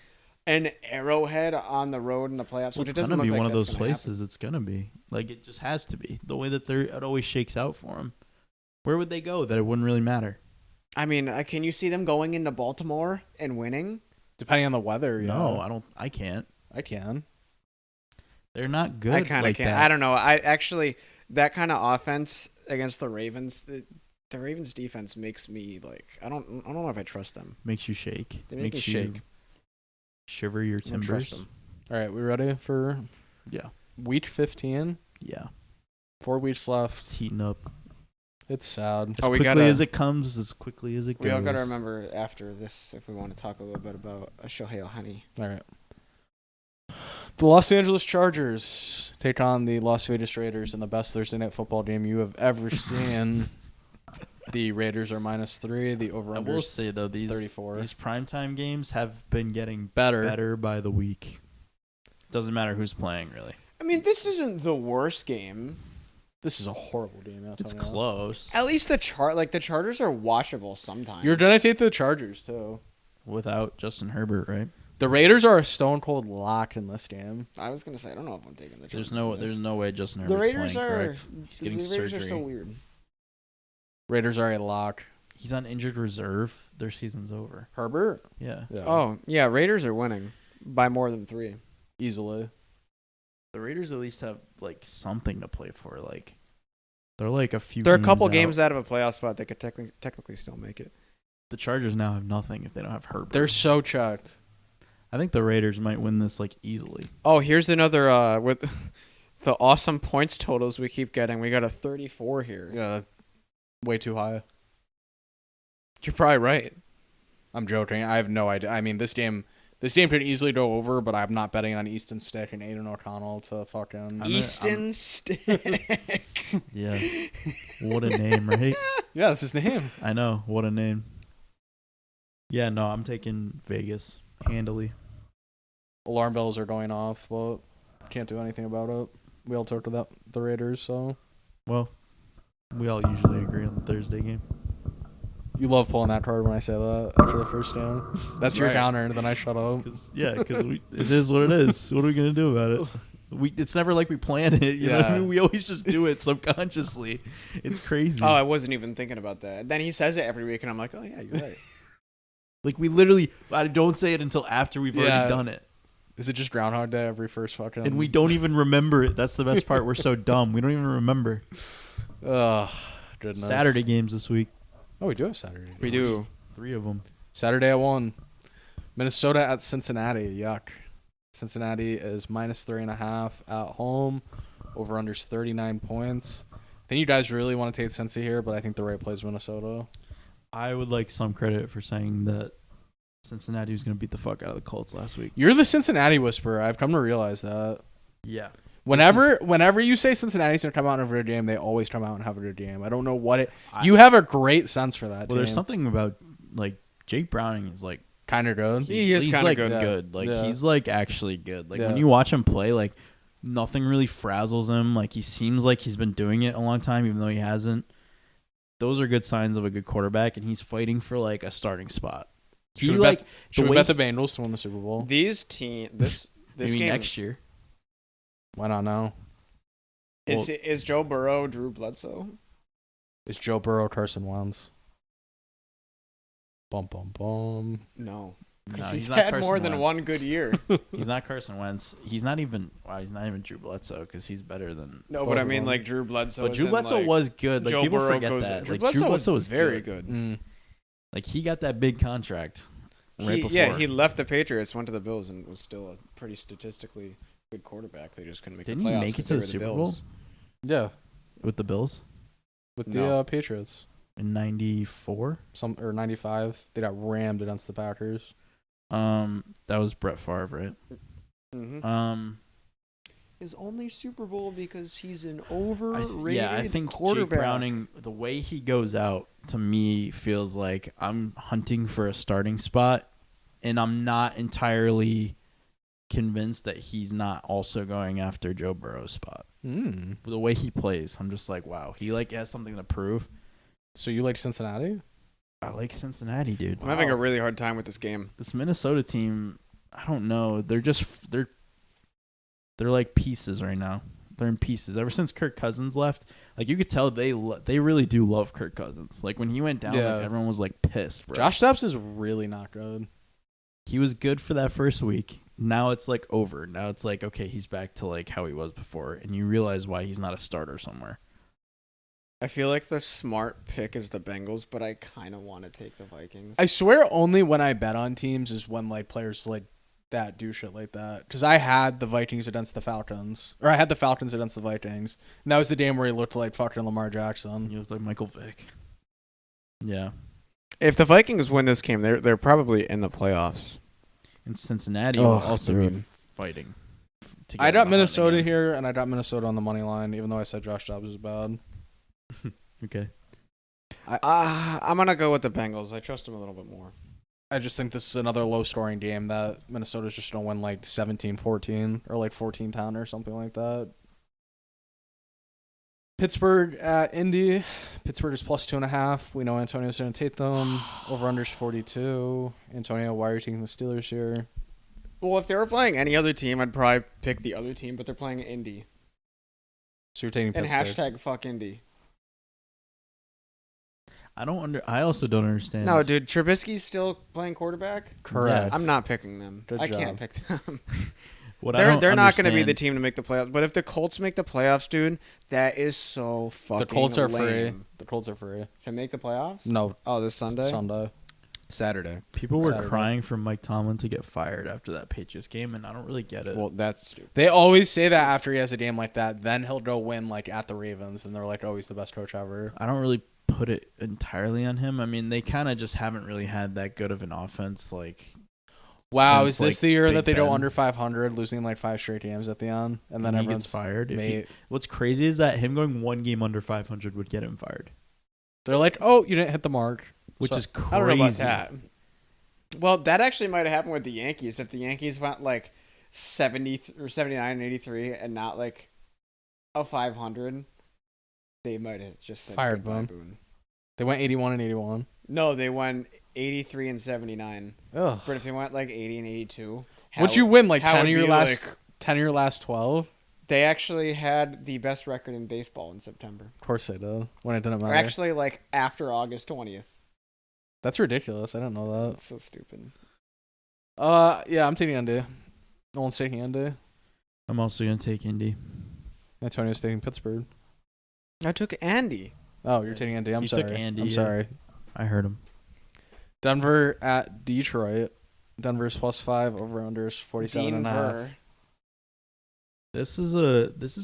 an Arrowhead on the road in the playoffs, Well, which it's it doesn't gonna look be like one of that's those gonna places. It's gonna be like it just has to be the way that it always shakes out for them. Where would they go that it wouldn't really matter? I mean, can you see them going into Baltimore and winning? depending on the weather, yeah. No, I don't. I can't. I can. They're not good. I kind of like can't. that. I don't know. I actually that kind of offense against the Ravens. The Ravens defense makes me like I don't know if I trust them. Makes you shake. They make Makes me you shake. shiver your I don't trust timbers. them. All right, we ready for Yeah. week 15? Yeah. 4 weeks left. It's heating up. It's sad. As Oh, we quickly gotta- as it comes, as quickly as it goes. We all got to remember after this if we want to talk a little bit about Shohei Ohtani. All right. The Los Angeles Chargers take on the Las Vegas Raiders in the best Thursday night football game you have ever seen. The Raiders are -3. The I over-under will is say though, these 34. primetime games have been getting Better. better by the week. Doesn't matter who's playing, really. I mean, this isn't the worst game. This is a horrible game. I'll It's tell you that. close At least the Chargers are watchable sometimes. You're gonna take the Chargers too. without Justin Herbert, right? The Raiders are a stone cold lock in this game. I was gonna say I don't know if I'm taking the Chargers. There's no way Justin the Herbert's Raiders playing, are correct? He's getting the Raiders surgery. are so weird. Raiders are a lock. He's on injured reserve. Their season's over. Herbert? Yeah. Yeah. Oh yeah, Raiders are winning by more than 3. Easily. The Raiders at least have like something to play for. Like they're like a few. They're a couple out. games out of a playoff spot. They could technically still make it. The Chargers now have nothing if they don't have Herbert. They're so chucked. I think the Raiders might win this like easily. Oh, here's another with the awesome points totals we keep getting. We got a 34 here. Yeah. Way too high. You're probably right. I'm joking. I have no idea. I mean, this game could easily go over, but I'm not betting on Easton Stick and Aiden O'Connell to fucking. Easton Stick. Yeah. What a name, right? Yeah, that's his name. I know. What a name. Yeah, no, I'm taking Vegas handily. Alarm bells are going off, but can't do anything about it. We all took to the Raiders, so. Well, we all usually agree on the Thursday game. You love pulling that card when I say that after the first down. That's your right. counter, and then I shut up. Because it is what it is. What are we gonna do about it? It's never like we plan it. You know what I Yeah. mean? We always just do it subconsciously. It's crazy. Oh, I wasn't even thinking about that. Then he says it every week, and I'm like, oh yeah, you're right. Like we literally, I don't say it until after we've already done it, Is it just Groundhog Day every first fucking? and we don't even remember it. That's the best part. We're so dumb. We don't even remember. Ugh, goodness. Saturday games this week. Oh, we do have Saturday. We games. do. 3 of them. Saturday at 1. Minnesota at Cincinnati. Yuck. Cincinnati is -3.5 at home. Over unders 39 points. I think you guys really want to take Cincy here, but I think the right play is Minnesota. I would like some credit for saying that Cincinnati was going to beat the fuck out of the Colts last week. You're the Cincinnati whisperer. I've come to realize that. Yeah. Whenever you say Cincinnati's going to come out and have a good game, they always come out and have a good game. I don't know what it... You have a great sense for that Well, there's team. something about, like, Jake Browning is, like, Kind of good. He is he's kinda like good. Like, Yeah. he's, like, actually good. Like, Yeah. when you watch him play, like, nothing really frazzles him. Like, he seems like he's been doing it a long time, even though he hasn't. Those are good signs of a good quarterback, and he's fighting for, like, a starting spot. Should we bet the Bengals to win the Super Bowl? These this maybe game next year. Why not now? is Joe Burrow, Drew Bledsoe. Is Joe Burrow Carson Wentz? Bum, bum, bum. No, No, because he's he's not had Carson more than Wentz. one good year. He's not Carson Wentz. He's not even Drew Bledsoe because he's better than. No, Both but I of mean them. like Drew Bledsoe. But Drew Bledsoe was good. Like Joe people Burrow forget goes. that. Drew Like, Bledsoe was very good. good. Like he got that big contract. Right before. Yeah, he left the Patriots, went to the Bills, and was still a pretty statistically good quarterback. They just couldn't make Didn't the he playoffs. make it 'cause to they the were Super Bowl? Bills. Yeah, with the Bills with No. the Patriots. in '94. 95. They got rammed against the Packers. That was Brett Favre, right? Mm-hmm. His only Super Bowl because he's an overrated I think quarterback. Jake Browning, the way he goes out to me feels like I'm hunting for a starting spot, and I'm not entirely convinced that he's not also going after Joe Burrow's spot. The way he plays, I'm just like, wow, he like has something to prove. So you like Cincinnati? I like Cincinnati, dude. I'm having a really hard time with this game. This Minnesota team, I don't know. They're like pieces right now. They're in pieces. Ever since Kirk Cousins left, like you could tell they really do love Kirk Cousins. Like when he went down, Yeah. like everyone was like pissed, bro. Josh Steps is really not good. He was good for that first week. Now it's like over. Now it's like, okay, he's back to like how he was before, and you realize why he's not a starter somewhere. I feel like the smart pick is the Bengals, but I kind of want to take the Vikings. I swear only when I bet on teams is when like players like that do shit like that. Because I had the Vikings against the Falcons. Or I had the Falcons against the Vikings. And that was the game where he looked like fucking Lamar Jackson. He was like Michael Vick. Yeah. If the Vikings win this game, they're probably in the playoffs. And Cincinnati will Ugh, also be dude. fighting. to I get got behind Minnesota again. here, and I got Minnesota on the money line, even though I said Josh Dobbs was bad. Okay. I'm going to go with the Bengals. I trust them a little bit more. I just think this is another low-scoring game that Minnesota's just going to win like 17-14 or like 14-10 or something like that. Pittsburgh at Indy. Pittsburgh is plus 2.5. We know Antonio's going to take them. Over-under's 42. Antonio, why are you taking the Steelers here? Well, if they were playing any other team, I'd probably pick the other team, but they're playing Indy. So you're taking And Pittsburgh. hashtag fuck Indy. I also don't understand. No, dude, Trubisky's still playing quarterback? Correct. I'm not picking them. Good I job. can't pick them. What I don't They're not going to be the understand- team to make the playoffs. But if the Colts make the playoffs, dude, that is so fucking The Colts are free. lame. The Colts are free. To make the playoffs? No. Oh, this Sunday? Sunday. Saturday. People were Saturday. crying for Mike Tomlin to get fired after that Patriots game, and I don't really get it. Well, that's stupid. They always say that after he has a game like that, then he'll go win like at the Ravens, and they're like, oh, he's the best coach ever. I don't really put it entirely on him. I mean, they kind of just haven't really had that good of an offense. Like, Wow, since, is this like, the year Big that they go Ben. under 500, losing like 5 straight games at the end, and then he everyone's gets fired? If he- Mate, what's crazy is that him going one game under 500 would get him fired, they're like, oh, you didn't hit the mark, which So- is crazy. I don't know about that. Well, that actually might have happened with the Yankees. If the Yankees went like 70 or 79 and 83 and not like a 500, they might have just said Fired goodbye, Boone. They went 81 and 81. No, they won 83 and 79. Ugh. But if they went like 80 and 82, What'd you win? Like how 10 of would your be, last like- 10 of your last 12? They actually had the best record in baseball in September. Of course they did. When it didn't Or matter. actually, like, after August 20th. That's ridiculous. I didn't know that. That's so stupid. Yeah, I'm taking Indy. No one's taking Indy. I'm also gonna take Indy. Antonio's taking Pittsburgh. I took Andy. Oh, you're taking Indy. I'm You sorry. took Andy, I'm yeah. sorry. I heard him. Denver at Detroit. Denver's +5. Over/unders 47.5. Denver. This is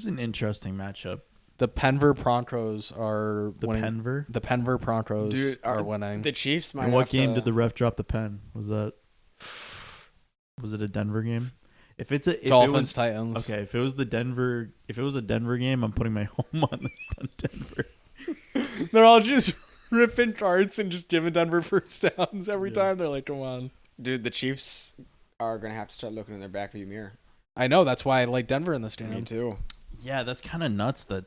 an interesting matchup. The Penver Broncos are The winning. Penver. The Penver Broncos Dude, are winning. The Chiefs might In what have game to- did the ref drop the pen? Was it a Denver game? If it's a Dolphins Titans. okay, if it was a Denver game, I'm putting my home on Denver. They're all just ripping cards and just giving Denver first downs every Yeah. time. They're like, come on. Dude, the Chiefs are going to have to start looking in their backview mirror. I know. That's why I like Denver in this Me game. too. Yeah, that's kind of nuts that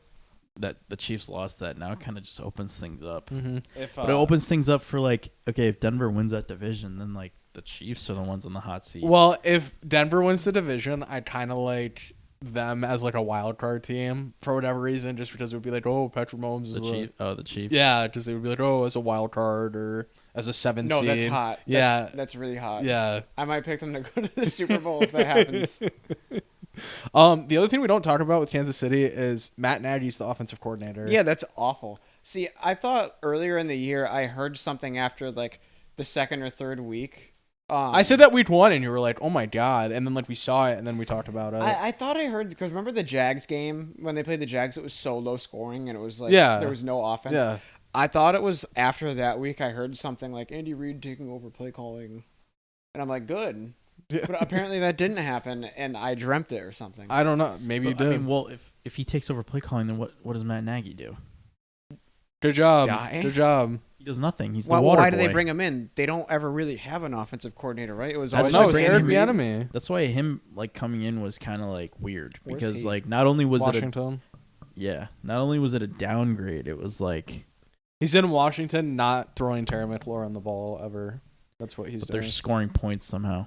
the Chiefs lost that. Now it kind of just opens things up. Mm-hmm. But it opens things up for like, okay, if Denver wins that division, then like the Chiefs are the ones on the hot seat. Well, if Denver wins the division, I kind of like them as like a wild card team for whatever reason, just because it would be like, oh, Patrick Mahomes is the Chiefs. Yeah, because they would be like, oh, as a wild card or as a 7 No, seed. that's hot. Yeah. That's really hot. Yeah. I might pick them to go to the Super Bowl if that happens. The other thing we don't talk about with Kansas City is Matt Nagy's the offensive coordinator. Yeah, that's awful. See, I thought earlier in the year I heard something after like the second or third week. I said that week 1, and you were like, "Oh my god!" And then like we saw it, and then we talked about it. I thought I heard because remember the Jags game when they played the Jags, it was so low scoring and it was like Yeah. there was no offense. Yeah, I thought it was after that week I heard something like Andy Reid taking over play calling, and I'm like, good. Yeah. But apparently that didn't happen, and I dreamt it or something. I don't know. Maybe you But, did. I mean, well, if he takes over play calling, then what does Matt Nagy do? Good job. Die. Good job. He does nothing. He's the Why, water why do they boy. bring him in? They don't ever really have an offensive coordinator, right? It was That's always No, why it's just Brandon Eric Reid. Bieniemy. That's why him like coming in was kind of like weird Where's because he? like not only was Washington. not only was it a downgrade, it was like He's in Washington, not throwing Terry McLaurin the ball ever. That's what he's but they're doing. scoring points somehow.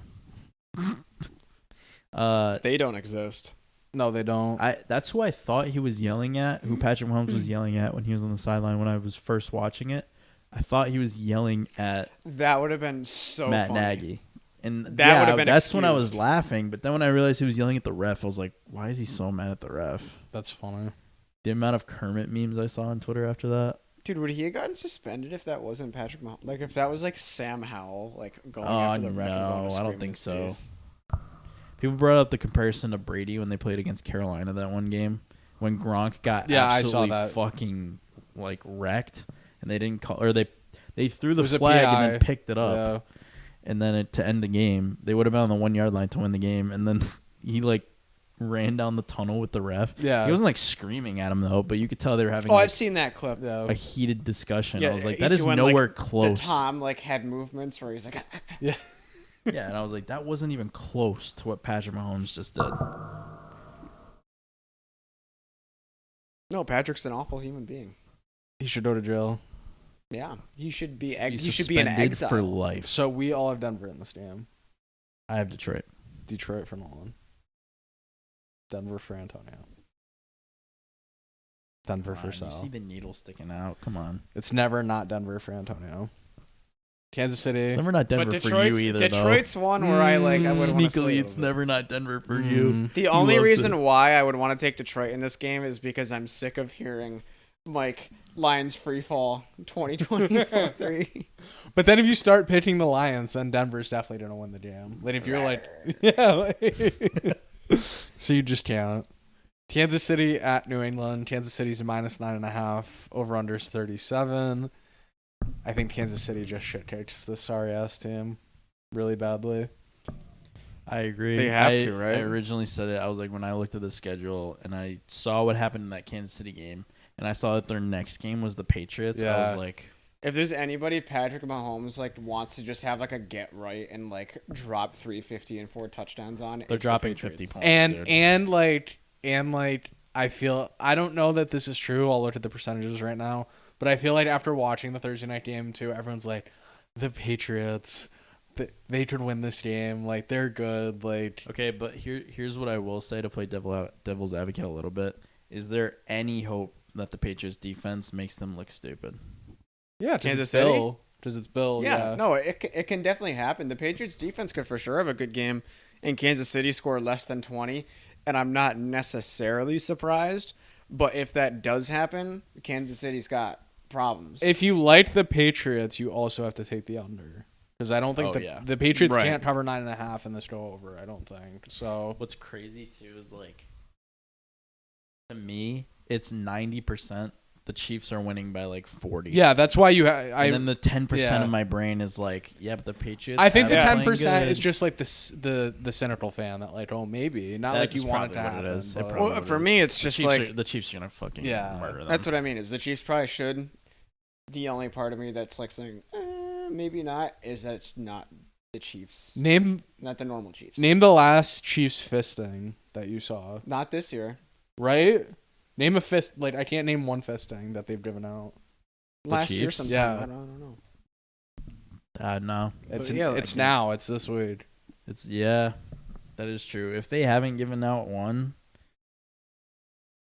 They don't exist. No, they don't. That's who I thought he was yelling at, who Patrick Mahomes was yelling at when he was on the sideline when I was first watching it. I thought he was yelling at That would have been so Matt funny. Nagy. And That would have been that's when I was excused. laughing, but then when I realized he was yelling at the ref, I was like, why is he so mad at the ref? That's funny. The amount of Kermit memes I saw on Twitter after that. Dude, would he have gotten suspended if that wasn't Patrick Mahomes? Like if that was like Sam Howell, like going Oh, after the ref and going no, to I don't scream in think his so. face? People brought up the comparison to Brady when they played against Carolina that one game when Gronk got Yeah, I saw absolutely that. fucking like wrecked, and they didn't call or they threw the was a flag PI. and then picked it up, Yeah. and then to end the game they would have been on the 1 yard line to win the game, and then he like ran down the tunnel with the ref. Yeah. He wasn't like screaming at him though, but you could tell they were having Oh, like, I've seen that clip. Yeah. a heated discussion. Yeah, I was like, you that see is when, nowhere like, close. The Tom like had movements where he's like, Yeah. Yeah, and I was like, that wasn't even close to what Patrick Mahomes just did. no, Patrick's an awful human being. He should go to jail. Yeah, he should be. He's He should be in suspended exile for life. So we all have Denver in this game. I have Detroit. Detroit for Nolan. Denver for Antonio. Denver for You Sal. see the needle sticking out. Come on. It's never not Denver for Antonio. Kansas City. It's never not Denver But for Detroit's, you either, Detroit's one where I like. I would Sneakily, it's never not Denver for you. Mm. The only loves reason it. why I would want to take Detroit in this game is because I'm sick of hearing Mike Lions free fall 2023. But then if you start pitching the Lions, then Denver's definitely going to win the game. Like if you're like, yeah. Like, so you just can't. Kansas City at New England. Kansas City's a -9.5. Over/unders 37. I think Kansas City just shit kicks this sorry ass team really badly. I agree. They have to, right? I originally said it. I was like, when I looked at the schedule and I saw what happened in that Kansas City game, and I saw that their next game was the Patriots, I was Yeah. like, If there's anybody Patrick Mahomes like wants to just have like a get right and like drop 350 and 4 touchdowns on, they're it's dropping the Patriots. 50 points. dude. And like I feel I don't know that this is true. I'll look at the percentages right now, but I feel like after watching the Thursday night game too, everyone's like, the Patriots they could win this game. Like they're good. Like Okay, but here's what I will say to play devil's advocate a little bit. Is there any hope that the Patriots defense makes them look stupid? yeah, Kansas City? Because it's Bill. Yeah, Yeah. no, it can definitely happen. The Patriots defense could for sure have a good game, and Kansas City score less than 20, and I'm not necessarily surprised. But if that does happen, Kansas City's got problems. If you like the Patriots, you also have to take the under. Because I don't think the Patriots Right. can't cover 9.5 in this go over. I don't think so. What's crazy too is like, to me, it's 90%. The Chiefs are winning by like 40. Yeah, that's why you. And then the 10% yeah. of my brain is like, yeah, but the Patriots. I think the haven't been 10% playing is good. just like the cynical fan that like, oh, maybe not That like you is want it to probably what it happen. is. It but- probably well, what it for is. me, it's The just Chiefs like are, the Chiefs are gonna fucking Yeah. murder them. that's what I mean. Is the Chiefs probably should. The only part of me that's like saying maybe not is that it's not the Chiefs, name not the normal Chiefs. name the last Chiefs fisting that you saw. Not this year. Right? Name a fist. Like I can't name one fisting that they've given out. Last year Chiefs? sometime. Yeah. I don't know. No, It's yeah, it's like- now. It's this week. it's that is true. If they haven't given out one,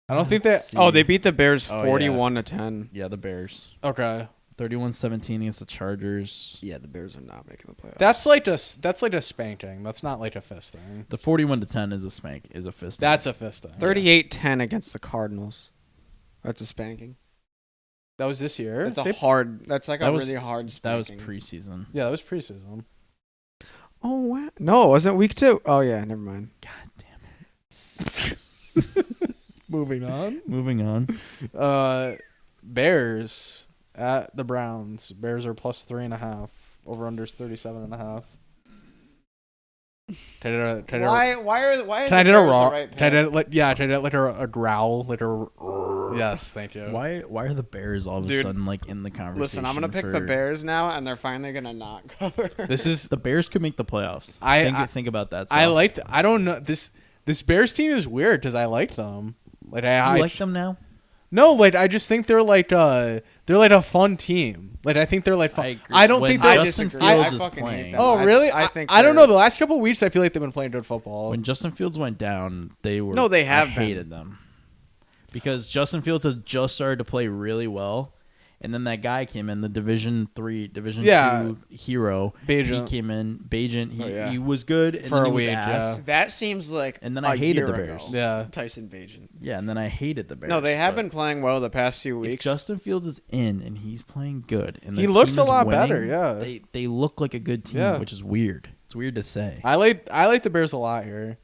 I don't think that. Oh, they beat the Bears Oh, yeah. 41-10. Yeah, the Bears. Okay, 31-17 against the Chargers. Yeah, the Bears are not making the playoffs. that's like a spanking. That's not like a fisting. The 41-10 is a spank, is a fist. That's a fisting. 38-10 against the Cardinals. That's a spanking. That was this year. That's a hard. That's like That a was- really hard That was spanking. preseason. Yeah, that was preseason. Oh wow! No, it wasn't week 2. Oh yeah, never mind. God damn it. Moving on. Moving on. Bears at the Browns. Bears are plus 3.5. Over unders 37.5. Can I do a raw? right pick? Can I do like a growl, like a yes, thank you. Why are the Bears all of a Dude, sudden like in the conversation? Listen, I'm gonna pick the Bears now, and they're finally gonna not cover. This is The Bears could make the playoffs. Think about that. I Sal. liked. I don't know this Bears team is weird because I like them. Like You I like them now? No, like I just think they're like a fun team. Like I think they're like fun. I agree. I don't When think they're. Justin disagree. Fields I is fucking hate playing. them. Oh really? I think I don't know. they're- The last couple of weeks, I feel like they've been playing good football. When Justin Fields went down, they were. No, they have I been. hated them because Justin Fields has just started to play really well, and then that guy came in, the Division 2 hero. Bagent. He came in, Bagent. He, Oh, yeah. he was good, and For then a he was week, ass. yeah. That seems like. And then a I hated year the ago. Bears. Yeah. Tyson Bagent. Yeah, and then I hated the Bears. No, they have but been playing well the past few If weeks. Justin Fields is in and he's playing good, and the He looks team a is lot winning, better, yeah. they look like a good team, Yeah. which is weird. It's weird to say. I like the Bears a lot here.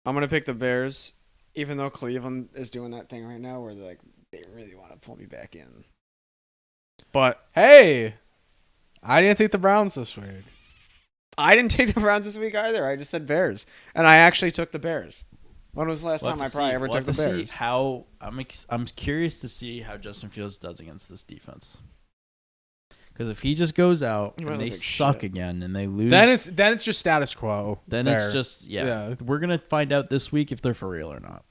I'm gonna pick the Bears, even though Cleveland is doing that thing right now where they're like they really want to pull me back in. But Hey, I didn't take the Browns this week. I didn't take the Browns this week either. I just said Bears, and I actually took the Bears. When was the last We'll time have I to probably see- ever we'll took have the to see Bears? How I'm curious to see how Justin Fields does against this defense. Because if he just goes out He and might they look like suck shit. again and they lose, Then it's just status quo. then there. it's just Yeah. We're gonna find out this week if they're for real or not.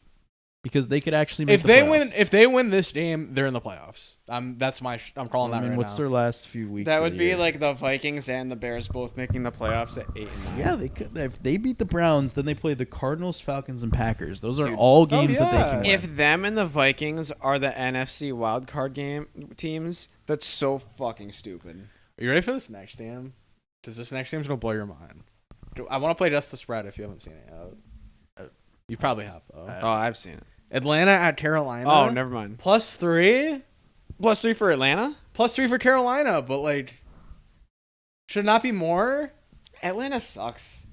Because they could actually make If the they playoffs. if they win this game, they're in the playoffs. That's my I'm calling I that mean, right what's now. their last few weeks? That of would the be year? like the Vikings and the Bears both making the playoffs at 8 and 9. Yeah, they could. If they beat the Browns, then they play the Cardinals, Falcons, and Packers. Those are Dude. all games that they yeah. can win. If them and the Vikings are the NFC wildcard game teams, that's so fucking stupid. Are you ready for this next game? Because this next game's gonna blow your mind. I want to play just the spread if you haven't seen it yet. You probably have though. Oh, I've seen it. Atlanta at Carolina. Oh, never mind. +3. +3 for Atlanta? +3 for Carolina, but like, should it not be more? Atlanta sucks.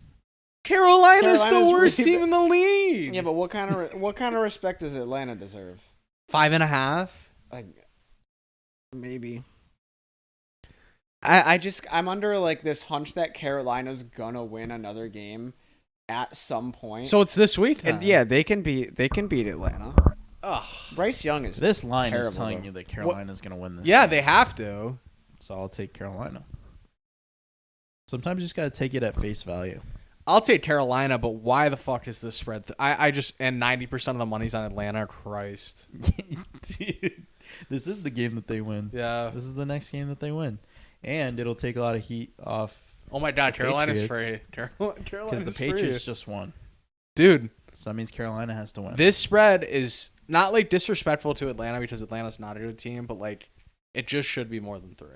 Carolina's the Carolina's worst really team in the league. Yeah, but what kind of respect does Atlanta deserve? 5.5. Like, maybe. I'm under like this hunch that Carolina's gonna win another game at some point. So it's this week. and then. yeah, they can beat Atlanta. Ugh. Bryce Young is this line terrible, is telling though. you that Carolina's going to win this. Yeah, game. they have to. So I'll take Carolina. Sometimes you just got to take it at face value. I'll take Carolina, but why the fuck is this spread? I just and 90% of the money's on Atlanta. Christ. Dude, this is the game that they win. Yeah. This is the next game that they win. And it'll take a lot of heat off Oh my God, Carolina's Patriots. free. Because the Patriots just won. Dude, So that means Carolina has to win. this spread is not like disrespectful to Atlanta because Atlanta's not a good team, but like it just should be more than 3.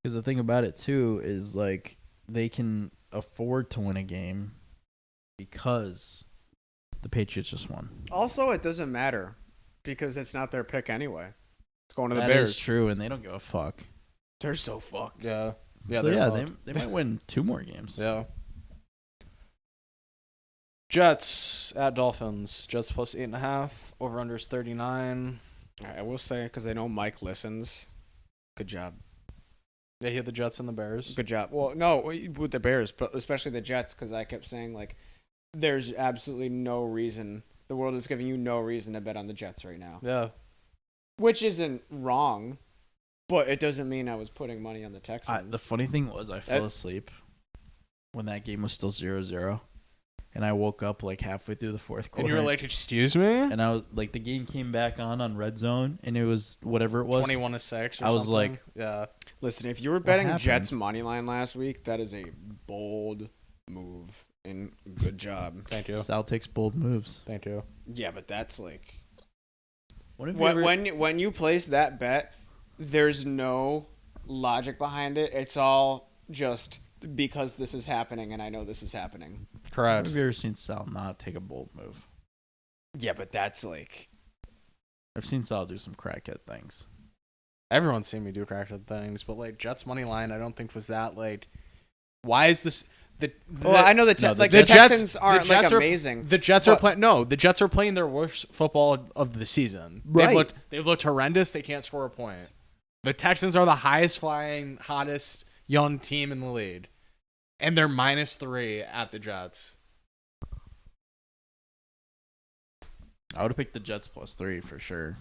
Because the thing about it, too, is like they can afford to win a game because the Patriots just won. Also, it doesn't matter because it's not their pick anyway. It's going to the That Bears. is true, and they don't give a fuck. They're so fucked. Yeah. Yeah, So, they're yeah, fucked. they might win 2 more games. Yeah. Jets at Dolphins. Jets plus 8.5. Over under is 39. I will say, because I know Mike listens, good job. Yeah, he had the Jets and the Bears. Good job. Well, no, with the Bears, but especially the Jets, because I kept saying, like, there's absolutely no reason. The world is giving you no reason to bet on the Jets right now. Yeah. Which isn't wrong, but it doesn't mean I was putting money on the Texans. The funny thing was I fell asleep when that game was still 0-0. And I woke up like halfway through the fourth quarter. And you were like, excuse me? And I was like, the game came back on Red Zone, and it was whatever it was. 21-6 or something. I was like, yeah. Listen, if you were betting happened? Jets money line last week, that is a bold move and good job. Thank you. Sal takes bold moves. Thank you. Yeah, but that's like What if you ever- when you place that bet, there's no logic behind it. It's all just because this is happening and I know this is happening. Correct. Have you ever seen Sal not take a bold move? Yeah, but that's like I've seen Sal do some crackhead things. Everyone's seen me do crackhead things, but like Jets money line, I don't think was that like. Why is this? well, I know the the Texans aren't like amazing. The Jets are playing. No, the Jets are playing their worst football of the season. Right. They've looked horrendous. They can't score a point. The Texans are the highest flying, hottest young team in the league, and they're -3 at the Jets. I would have picked the Jets +3 for sure.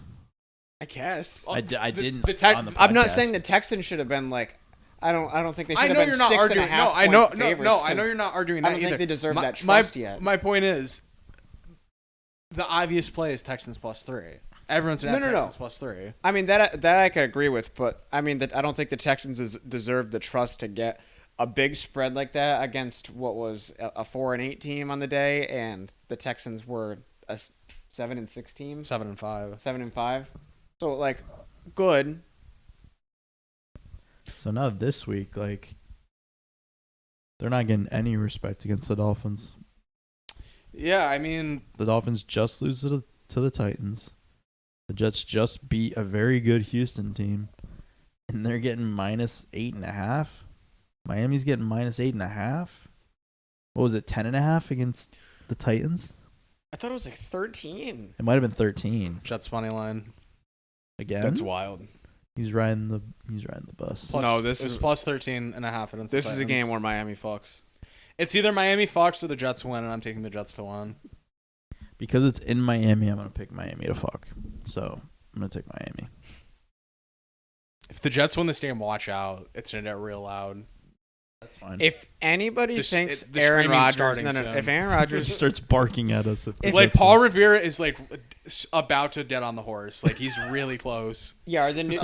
I guess. I didn't. the on the I'm not podcast. saying the Texans should have been like. I don't think they I should have know been you're not 6.5 arguing. No, I point know. favorites, I know 'cause you're not arguing I that don't either. think they deserve that trust yet. My point is, the obvious play is Texans +3. Everyone's gonna have Texans +3. I mean that I could agree with, but I mean that I don't think the Texans deserve the trust to get a big spread like that against what was a 4-8 team on the day, and the Texans were a 7-6 team, 7-5. 7-5. So like, good. So now this week, like, they're not getting any respect against the Dolphins. Yeah, I mean, The Dolphins just lose to the Titans. The Jets just beat a very good Houston team, and they're getting -8.5. Miami's getting -8.5. What was it, 10.5 against the Titans? I thought it was like 13. It might have been 13 Jets money line. again. wild. He's riding the bus. No, this it's is- +13.5 against This the is a Titans. game where Miami fucks. It's either Miami Fox or the Jets win, and I'm taking the Jets to win. Because it's in Miami, I'm gonna pick Miami to fuck. So I'm gonna take Miami. If the Jets win this game, watch out. It's gonna get real loud. That's fine. If anybody thinks the Aaron screaming's Rodgers, starting no, soon. if Aaron He Rodgers starts barking at us. If Like Paul Revere is like about to get on the horse. Like he's really close. yeah, are the New,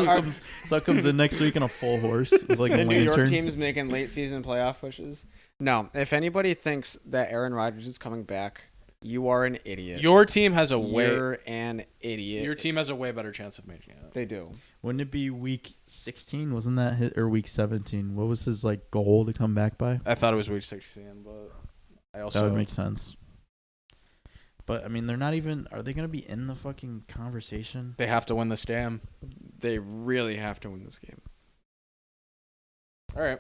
Sal comes in next week on a full horse with like the a New York lantern. team's making late season playoff pushes. No, if anybody thinks that Aaron Rodgers is coming back, you are an idiot. Your team has a You're an idiot. Your team has a way better chance of making it. They do. Wouldn't it be week 16? Wasn't that hit or week 17? What was his like goal to come back by? I thought it was week 16, but I also That would make sense. But I mean, they're not even. Are they gonna be in the fucking conversation? they have to win this game. They really have to win this game. All right.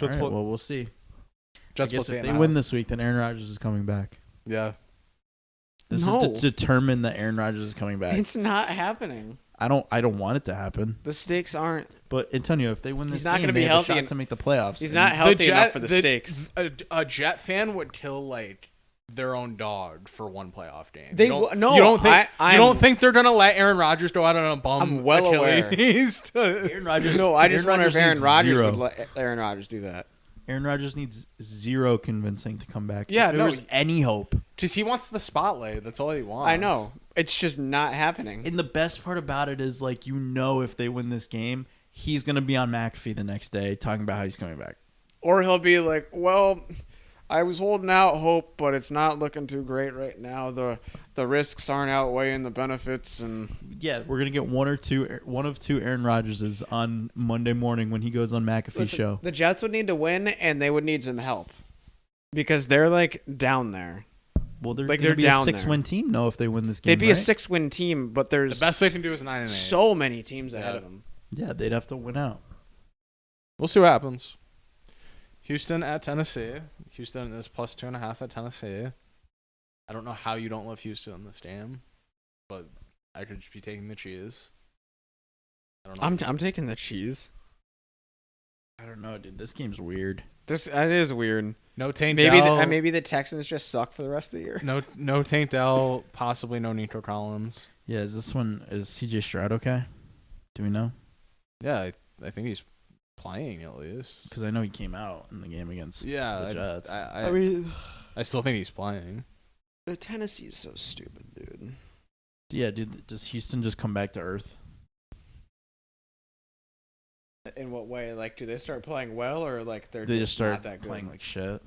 All right, well, we'll see. Jets I guess plus if they 8.5. win this week, then Aaron Rodgers is coming back. Yeah. This No. is to determine that Aaron Rodgers is coming back. It's not happening. I don't want it to happen. The stakes aren't. But Antonio, if they win this He's not game, gonna be they have healthy a shot and- to make the playoffs. He's And not healthy enough for the stakes. A Jet fan would kill like their own dog for one playoff game. They You don't- no, you don't think I you don't think they're gonna let Aaron Rodgers go out on a bum? I'm well aware. Achilles to- Aaron Rodgers. No, I just wonder if Aaron needs Rodgers zero. would let Aaron Rodgers do that. Aaron Rodgers needs zero convincing to come back. Yeah, if there no, was any hope. Just he wants the spotlight. That's all he wants. I know. It's just not happening. And the best part about it is, like, if they win this game, he's gonna be on McAfee the next day talking about how he's coming back. Or he'll be like, well, I was holding out hope, but it's not looking too great right now. The risks aren't outweighing the benefits, and Yeah, we're gonna get one of two Aaron Rodgerses on Monday morning when he goes on McAfee's show. the Jets would need to win, and they would need some help because they're like down there. Well, they're like gonna they're be down a 6-win team. No, if they win this game, They'd be a right? 6-win team, but The there's best they can do is 9-8. so many teams ahead of them. Yeah, they'd have to win out. We'll see what happens. Houston at Tennessee. Houston is plus 2.5 at Tennessee. I don't know how you don't love Houston in this game, but I could just be taking the cheese. I don't know. I'm taking the cheese. I don't know, dude. This game's weird. It is weird. No Tank Maybe Dell. maybe the Texans just suck for the rest of the year. No Tank Dell. Possibly no Nico Collins. Yeah, is CJ Stroud okay? Do we know? Yeah, I think he's playing at least. Because I know he came out in the game against the Jets. I mean, I still think he's playing. the Tennessee is so stupid, dude. Yeah, dude. Does Houston just come back to earth? In what way? Like, do they start playing well, or like They just just start not that good? playing like shit.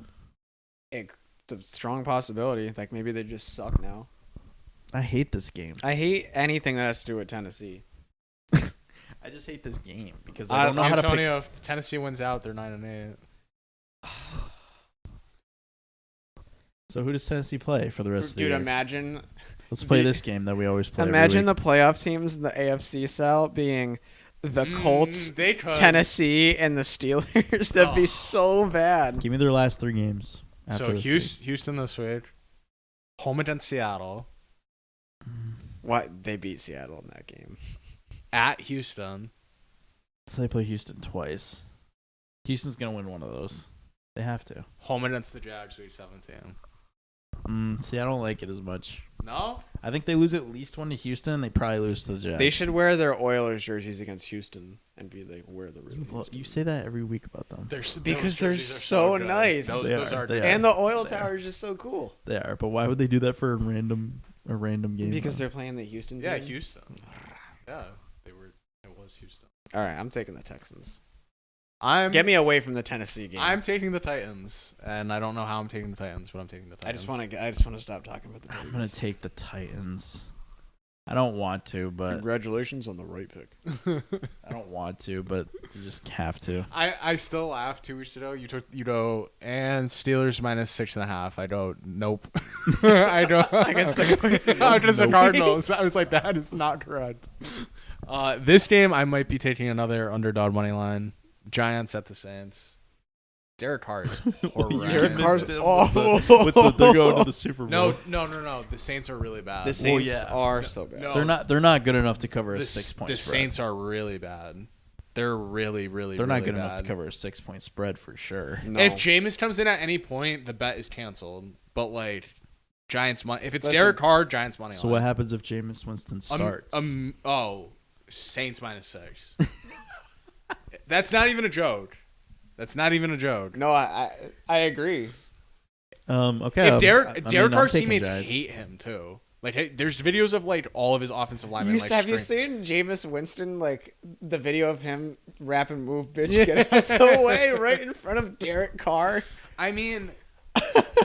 It's a strong possibility. Like maybe they just suck now. I hate this game. I hate anything that has to do with Tennessee. I just hate this game because I don't know how to pick. Antonio, if Tennessee wins out, they're 9-8. So who does Tennessee play for the rest of the Dude, year? imagine Let's play this game that we always play. Imagine the playoff teams in the AFC South being the Colts, They could. Tennessee, and the Steelers. That'd be so bad. Give me their last 3 games. So Houston this week. Home against Seattle. What? They beat Seattle in that game. At Houston. So they play Houston twice. Houston's gonna win one of those. They have to. Home against the Jags week 17. See, I don't like it as much. No? I think they lose at least one to Houston, and they probably lose to the Jets. They should wear their Oilers jerseys against Houston and be like, we're the real Houston. You say that every week about them. Because they're so nice. Those are They good. are. And the oil They tower is just so cool. They are, but why would they do that for a random game? Because though? they're playing the Houston team. Yeah, Houston. Yeah, it was Houston. All right, I'm taking the Texans. I'm Get me away from the Tennessee game. I'm taking the Titans, and I don't know how I'm taking the Titans, but I'm taking the Titans. I just want to stop talking about the Titans. I'm gonna take the Titans. I don't want to, but Congratulations on the right pick. I don't want to, but you just have to. I still laugh 2 weeks ago. You took and Steelers minus 6.5. I don't. Nope. I don't. Against the Against the Cardinals. I was like, that is not correct. This game, I might be taking another underdog money line. Giants at the Saints. Derek Carr is horrendous. Derek Carr's awful. They're going to the Super Bowl. No. The Saints are really bad. The Saints yeah. are so bad. No. They're not good enough to cover a The 6-point The spread. Saints are really bad. They're really, really, They're really not good bad. enough to cover a 6-point spread for sure. No. If Jameis comes in at any point, the bet is canceled. But like Giants money. If it's Listen, Derek Carr, Giants money. So what happens if Jameis Winston starts? Saints minus 6. That's not even a joke. No, I agree. Okay. If Derek I'm Carr's taking teammates Giants. hate him too. Like, hey, there's videos of like all of his offensive linemen. Have you seen Jameis Winston, like the video of him rap and move, bitch, get out of the way right in front of Derek Carr? I mean,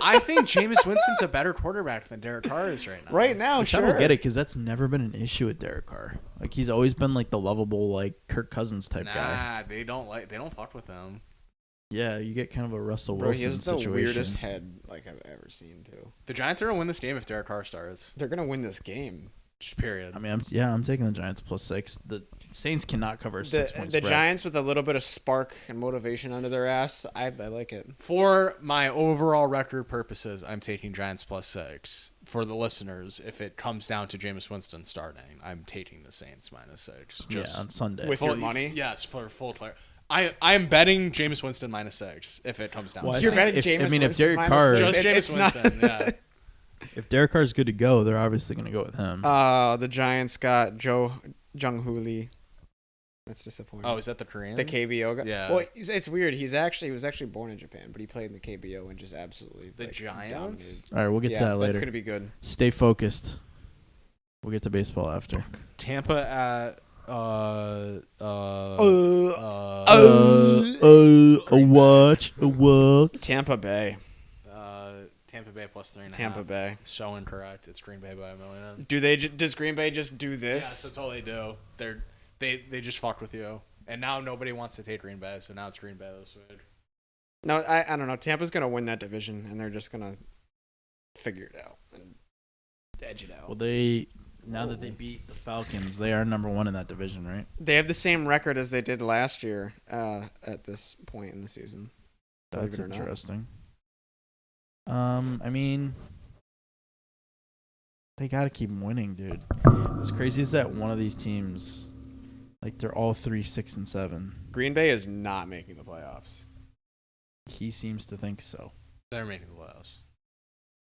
I think Jameis Winston's a better quarterback than Derek Carr is right now. Right now, Which sure. I don't get it because that's never been an issue with Derek Carr. Like he's always been like the lovable like Kirk Cousins type guy. Nah, they don't fuck with him. Yeah, you get kind of a Russell Bro, Wilson he has the situation. weirdest head like I've ever seen too. The Giants are gonna win this game if Derek Carr starts. They're gonna win this game. Just period. I mean, I'm taking the Giants plus 6. The Saints cannot cover a 6-point The spread. Giants with a little bit of spark and motivation under their ass. I like it. For my overall record purposes, I'm taking Giants plus 6. For the listeners, if it comes down to Jameis Winston starting, I'm taking the Saints minus 6. Yeah, on Sunday. With your money? Yes, for full player. I am betting Jameis Winston minus 6 if it comes down Well, to I it. You're think betting if- Jameis I mean, if Winston Derek minus Carr- six. Just Jameis It's not- Winston, yeah. If Derek Carr's good to go, they're obviously going to go with him. The Giants got Joe Jung-Hoo Lee. That's disappointing. Oh, is that the Korean? The KBO guy. Yeah. Well, it's weird. He was actually born in Japan, but he played in the KBO and just absolutely The Giants? dominated. All right, we'll get to that later. That's gonna be good. Stay focused. We'll get to baseball after. Tampa at What? Tampa Bay. Tampa Bay plus 3.5. Tampa Bay. So incorrect. It's Green Bay by a million. Does Green Bay just do this? Yes, that's all they do. They just fucked with you, and now nobody wants to take Green Bay, so now it's Green Bay this week. No, I don't know. Tampa's gonna win that division, and they're just gonna figure it out and edge it out. Well, now that they beat the Falcons, they are number 1 in that division, right? They have the same record as they did last year at this point in the season. That's Believe it or not. interesting. I mean, they got to keep winning, dude. What's crazy is that one of these teams, like, they're all 3, 6, and 7. Green Bay is not making the playoffs. He seems to think so. They're making the playoffs.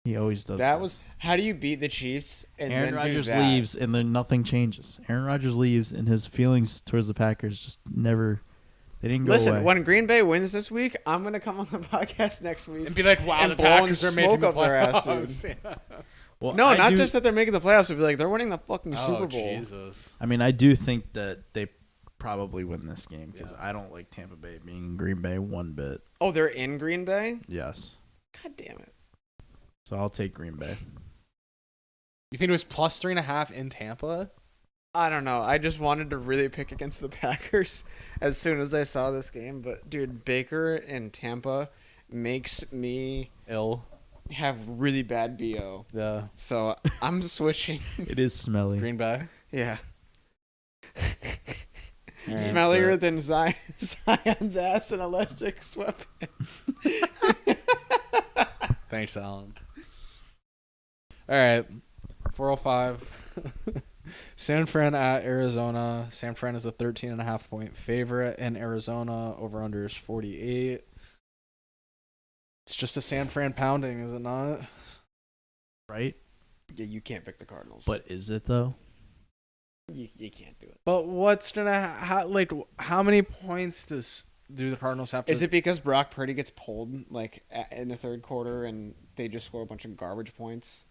He always does. How do you beat the Chiefs and Aaron then Rodgers do that? leaves, and then nothing changes. Aaron Rodgers leaves, and his feelings towards the Packers just never. They didn't go Listen, away. when Green Bay wins this week, I'm gonna come on the podcast next week And be like, wow, and the blowing Packers are making smoke the up their ass, playoffs. dude. Yeah. Well, No, I not do- just that they're making the playoffs, but be like they're winning the fucking Super Bowl. Jesus. I mean, I do think that they probably win this game because Yeah. I don't like Tampa Bay being in Green Bay one bit. Oh, they're in Green Bay? Yes, God damn it. so I'll take Green Bay. You think it was plus 3.5 in Tampa? I don't know. I just wanted to really pick against the Packers as soon as I saw this game. But, dude, Baker in Tampa makes me Ill. have really bad BO. The So I'm switching. It is smelly. Green Bay. Yeah. All right, Smellier so- than Zion's ass in elastic sweatpants. Thanks, Alan. All right. 405. San Fran at Arizona. San Fran is a 13.5 point favorite in Arizona. Over under is 48. It's just a San Fran pounding, is it not? Right? Yeah, you can't pick the Cardinals. But is it though? you can't do it. But what's gonna how many points do the Cardinals have to? Is it because Brock Purdy gets pulled in the third quarter and they just score a bunch of garbage points?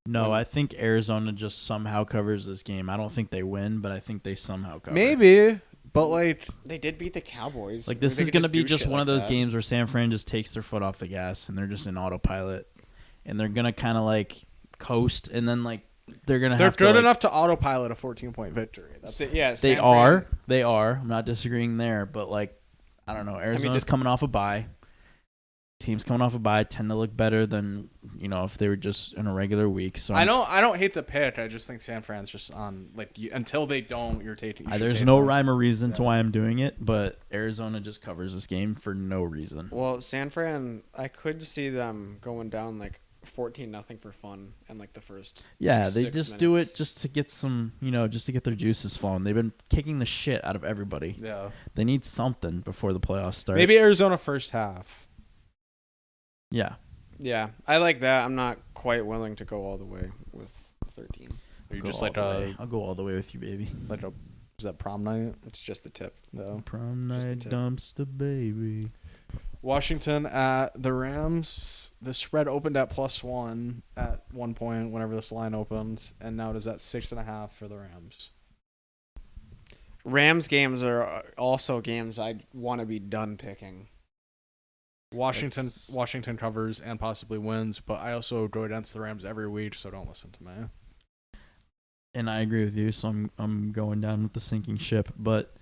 No, I think Arizona just somehow covers this game. I don't think they win, but I think they somehow cover. Maybe, but They did beat the Cowboys. Like, this They is could going to be do just shit one of like those that. games where San Fran just takes their foot off the gas and they're just in autopilot. And they're going to kind of, like, coast. And then, like, they're going to they're have to, good like, enough to autopilot a 14-point victory. That's Yeah, They San are. Fran- They are. I'm not disagreeing there. But, like, I don't know. Arizona's coming off a bye. Teams coming off a bye tend to look better than, if they were just in a regular week. So I don't hate the pick. I just think San Fran's just on until they don't. You're taking. there's no rhyme or reason to why I'm doing it, but Arizona just covers this game for no reason. Well, San Fran, I could see them going down 14-0 for fun in the first. Yeah, they 6 just do it minutes. just to get some, just to get their juices flowing. They've been kicking the shit out of everybody. Yeah. They need something before the playoffs start. Maybe Arizona first half. Yeah. Yeah, I like that. I'm not quite willing to go all the way with 13. Or you Go just all the way. I'll go all the way with you, baby. is that prom night? It's just the tip. No. Prom Just the night tip. dumpster baby. Washington at the Rams. The spread opened at +1 at one point whenever this line opened, and now it is at 6.5 for the Rams. Rams games are also games I want to be done picking. Washington covers and possibly wins, but I also go against the Rams every week, so don't listen to me. And I agree with you, so I'm going down with the sinking ship, but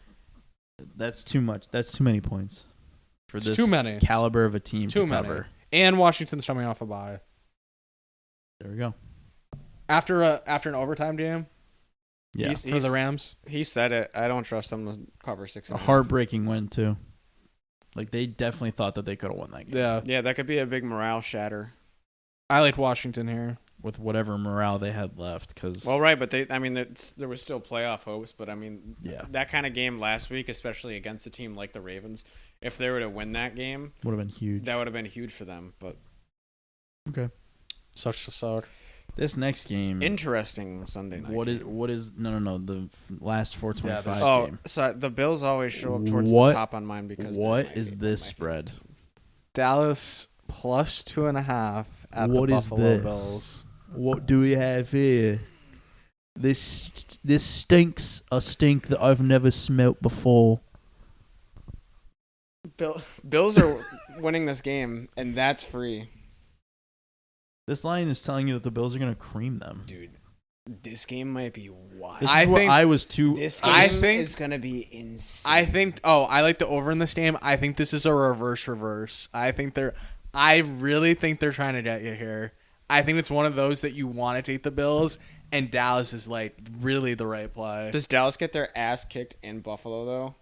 that's too much. That's too many points for It's this too many. caliber of a team Too to many. cover. And Washington's coming off a bye. There we go. After an overtime game Yeah. for the Rams. He said it. I don't trust them to cover 6. A heartbreaking win, too. Like, they definitely thought that they could have won that game. Yeah. Yeah, that could be a big morale shatter. I like Washington here. With whatever morale they had left. Cause, Well, right, but there was still playoff hopes. But Yeah. that kind of game last week, especially against a team like the Ravens, if they were to win that game, would have been huge. that would have been huge for them. But Okay. Such a suck. This next game. interesting Sunday night. What game. is no the last 425 Oh, game. so the Bills always show up towards What- the top on mine because they're what my is favorite- this my spread? favorite team. Dallas +2.5 at What the is Buffalo this? Bills. What do we have here? This stinks a stink that I've never smelt before. Bills are winning this game, and that's free. This line is telling you that the Bills are going to cream them. Dude, this game might be wild. This is what I was too. This I game think- is going to be insane. I think. Oh, I like the over in this game. I think this is a reverse. I really think they're trying to get you here. I think it's one of those that you want to take the Bills, and Dallas is like really the right play. Does Dallas get their ass kicked in Buffalo, though?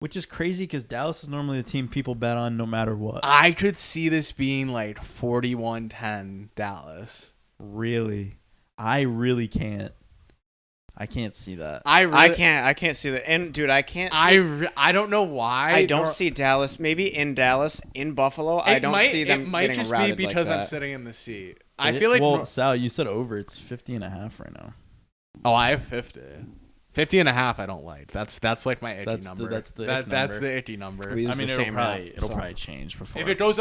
Which is crazy because Dallas is normally the team people bet on no matter what. I could see this being like 41-10 Dallas. Really? I really can't. I can't see that. I can't see that. And dude, I can't see, I don't know why. I don't see Dallas. Maybe in Dallas, in Buffalo, I don't see them It might getting just be routed because like I'm that. sitting in the seat. I feel like Well, Sal, you said over. It's 50.5 right now. Oh, I have 50. 50.5 I don't like. That's like my icky That's number. that's the That's number. the icky number. We I use mean, the it'll same probably app, it'll so. probably change before. If it goes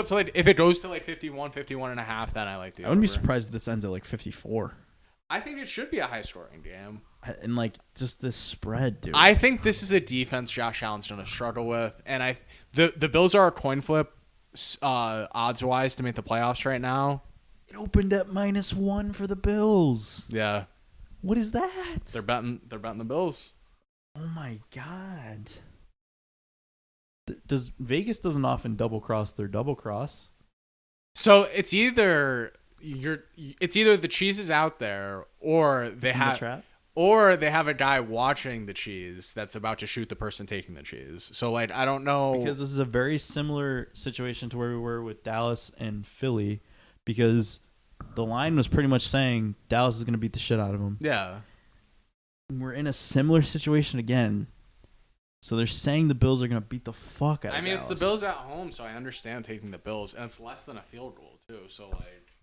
to like 51, 51.5, then I like the I wouldn't be over. surprised if this ends at like 54. I think it should be a high scoring game. And like just this spread, dude. I think this is a defense Josh Allen's going to struggle with, and the Bills are a coin flip odds wise to make the playoffs right now. It opened at -1 for the Bills. Yeah, What is that? they're betting the Bills. Oh my god. Does Vegas doesn't often double cross their double cross? So it's either the cheese is out there, or It's in the trap. they have a guy watching the cheese that's about to shoot the person taking the cheese. So like I don't know, Because this is a very similar situation to where we were with Dallas and Philly, because the line was pretty much saying Dallas is going to beat the shit out of them. yeah. We're in a similar situation again. So they're saying the Bills are going to beat the fuck out of I mean, it's the Dallas. Bills at home, so I understand taking the Bills, and it's less than a field goal too. So like,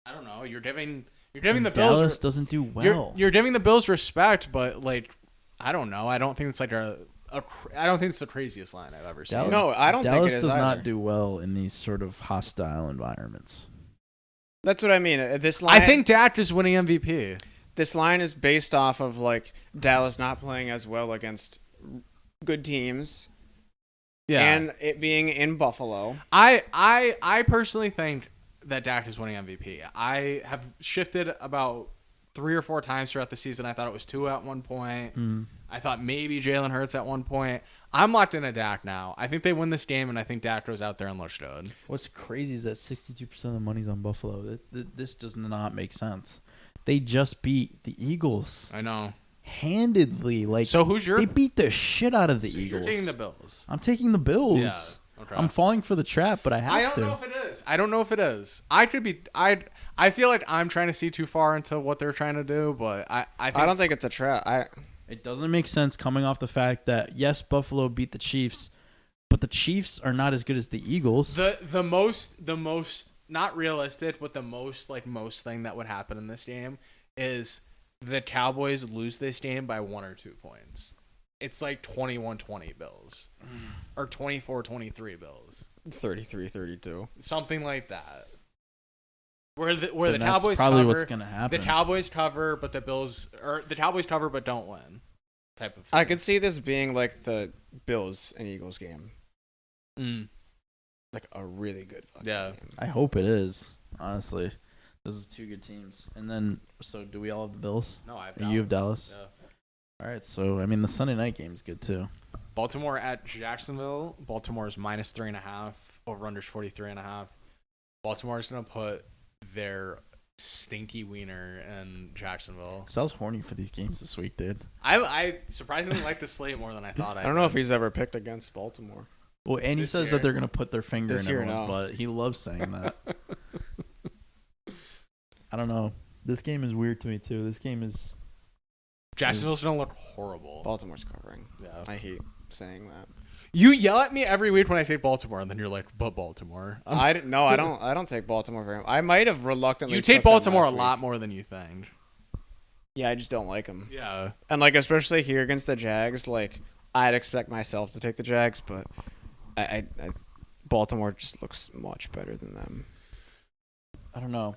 I don't know. You're giving the Bills. Dallas doesn't do well. You're giving the Bills respect, but like, I don't know. I don't think it's like I don't think it's the craziest line I've ever seen. Dallas, No, I don't think Dallas it is does either. not do well in these sort of hostile environments. That's what I mean. This line, I think Dak is winning MVP. this line is based off of like Dallas not playing as well against good teams, Yeah, and it being in Buffalo. I personally think that Dak is winning MVP. I have shifted about 3 or 4 times throughout the season. I thought it was 2 at one point. I thought maybe Jalen Hurts at one point. I'm locked into Dak now. I think they win this game, and I think Dak goes out there and looks good. What's crazy is that 62% of the money's on Buffalo. This does not make sense. They just beat the Eagles I know. handedly. Like, So who's your? they beat the shit out of the so Eagles. You're taking the Bills. I'm taking the Bills. Yeah. Okay. I'm falling for the trap, but I have I don't to. know if it is. I don't know if it is. I could be. I feel like I'm trying to see too far into what they're trying to do, but I don't think it's a trap. It doesn't make sense coming off the fact that, yes, Buffalo beat the Chiefs, but the Chiefs are not as good as the Eagles. the most not realistic, but the most thing that would happen in this game is the Cowboys lose this game by 1 or 2 points. It's like 21-20 Bills or 24-23 Bills. 33-32. Something like that. Where the Then that's Cowboys probably cover, what's going to happen. the Cowboys cover, but the Cowboys cover but don't win. Type of thing. I could see this being like the Bills and Eagles game, like a really good fucking Yeah. game. I hope it is, honestly. This is 2 good teams. And then, so do we all have the Bills? No, I have Or Dallas. you have Dallas? Yeah. All right, so, I mean, the Sunday night game's good, too. Baltimore at Jacksonville. Baltimore is -3.5. Over/under's 43.5. Baltimore is gonna put their stinky wiener in Jacksonville. Sal's horny for these games this week, dude. I surprisingly like the slate more than I thought. I don't know if he's ever picked against Baltimore. Well, and he This says year. that they're going to put their finger This in year, everyone's no. butt. He loves saying that. I don't know. This game is weird to me, too. This game is... Jacksonville's gonna look horrible. Baltimore's covering. Yeah. I hate saying that. You yell at me every week when I say Baltimore, and then you're like, "But Baltimore." I don't take Baltimore very much. I might have reluctantly. You take took them Baltimore a last lot week. more than you think. Yeah, I just don't like them. Yeah. And like especially here against the Jags, like I'd expect myself to take the Jags, but I Baltimore just looks much better than them. I don't know.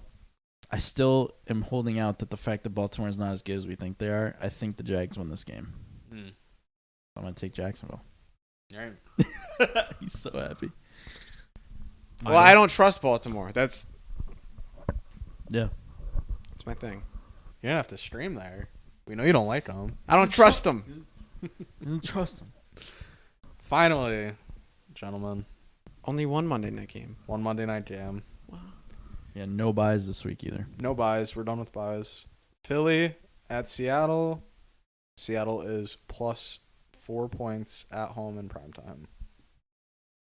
I still am holding out that the fact that Baltimore is not as good as we think they are. I think the Jags win this game. I'm gonna take Jacksonville. All right. He's so happy. Well, I don't trust Baltimore. That's my thing. You don't have to stream there. We know you don't like them. I don't trust them. I don't trust him. Finally, gentlemen, Only one Monday night game. one Monday night game. Yeah, no buys this week either. No buys. We're done with buys. Philly at Seattle. Seattle is plus 4 points at home in primetime.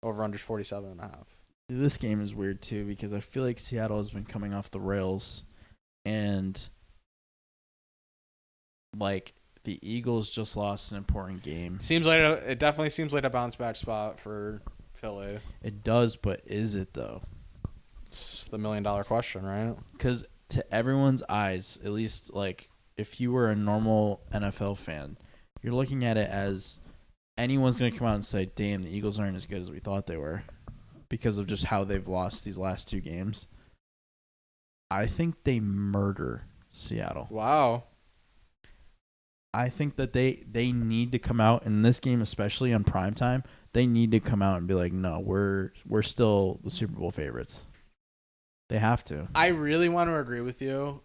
Over under 47.5. This game is weird too because I feel like Seattle has been coming off the rails, and like the Eagles just lost an important game. It definitely seems like a bounce back spot for Philly. It does, but is it though? It's the $1 million question, right? Because to everyone's eyes, at least like if you were a normal NFL fan, you're looking at it as anyone's going to come out and say, damn, the Eagles aren't as good as we thought they were because of just how they've lost these last two games. I think they murder Seattle. Wow. I think that they need to come out in this game, especially on primetime. They need to come out and be like, no, we're still the Super Bowl favorites. They have to. I really want to agree with you,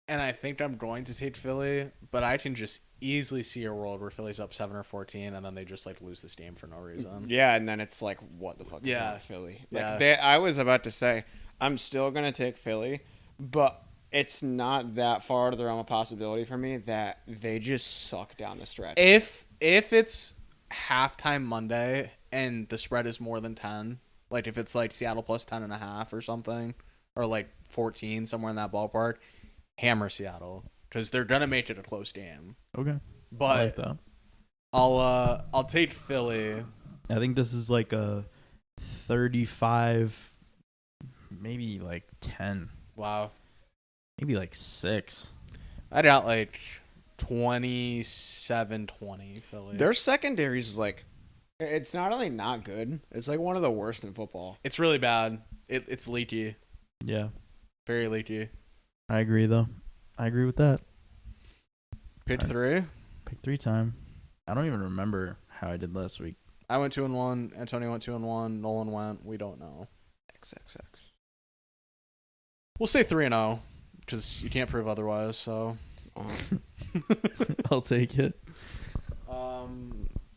and I think I'm going to take Philly, but I can just easily see a world where Philly's up 7 or 14, and then they just like lose this game for no reason. Yeah, and then it's like, what the fuck? Yeah. Is Philly. Yeah. I was about to say, I'm still gonna take Philly, but it's not that far out of the realm of possibility for me that they just suck down the stretch. If it's halftime Monday and the spread is more than 10, like if it's like Seattle plus 10.5 or something, or like 14, somewhere in that ballpark, hammer Seattle because they're gonna make it a close game. Okay. But I like that. I'll take Philly. I think this is like a 35, maybe like 10, Wow. maybe like 6. I got like 27-20 Philly. Their secondary's is like, it's not only not good, it's like one of the worst in football. It's really bad. It's leaky. Yeah. Very leaky. I agree, though. I agree with that. Pick All right. 3. Pick 3 time. I don't even remember how I did last week. I went 2-1. Antonio went 2-1. Nolan went. We don't know. XXX. We'll say 3-0 because you can't prove otherwise. So, I'll take it.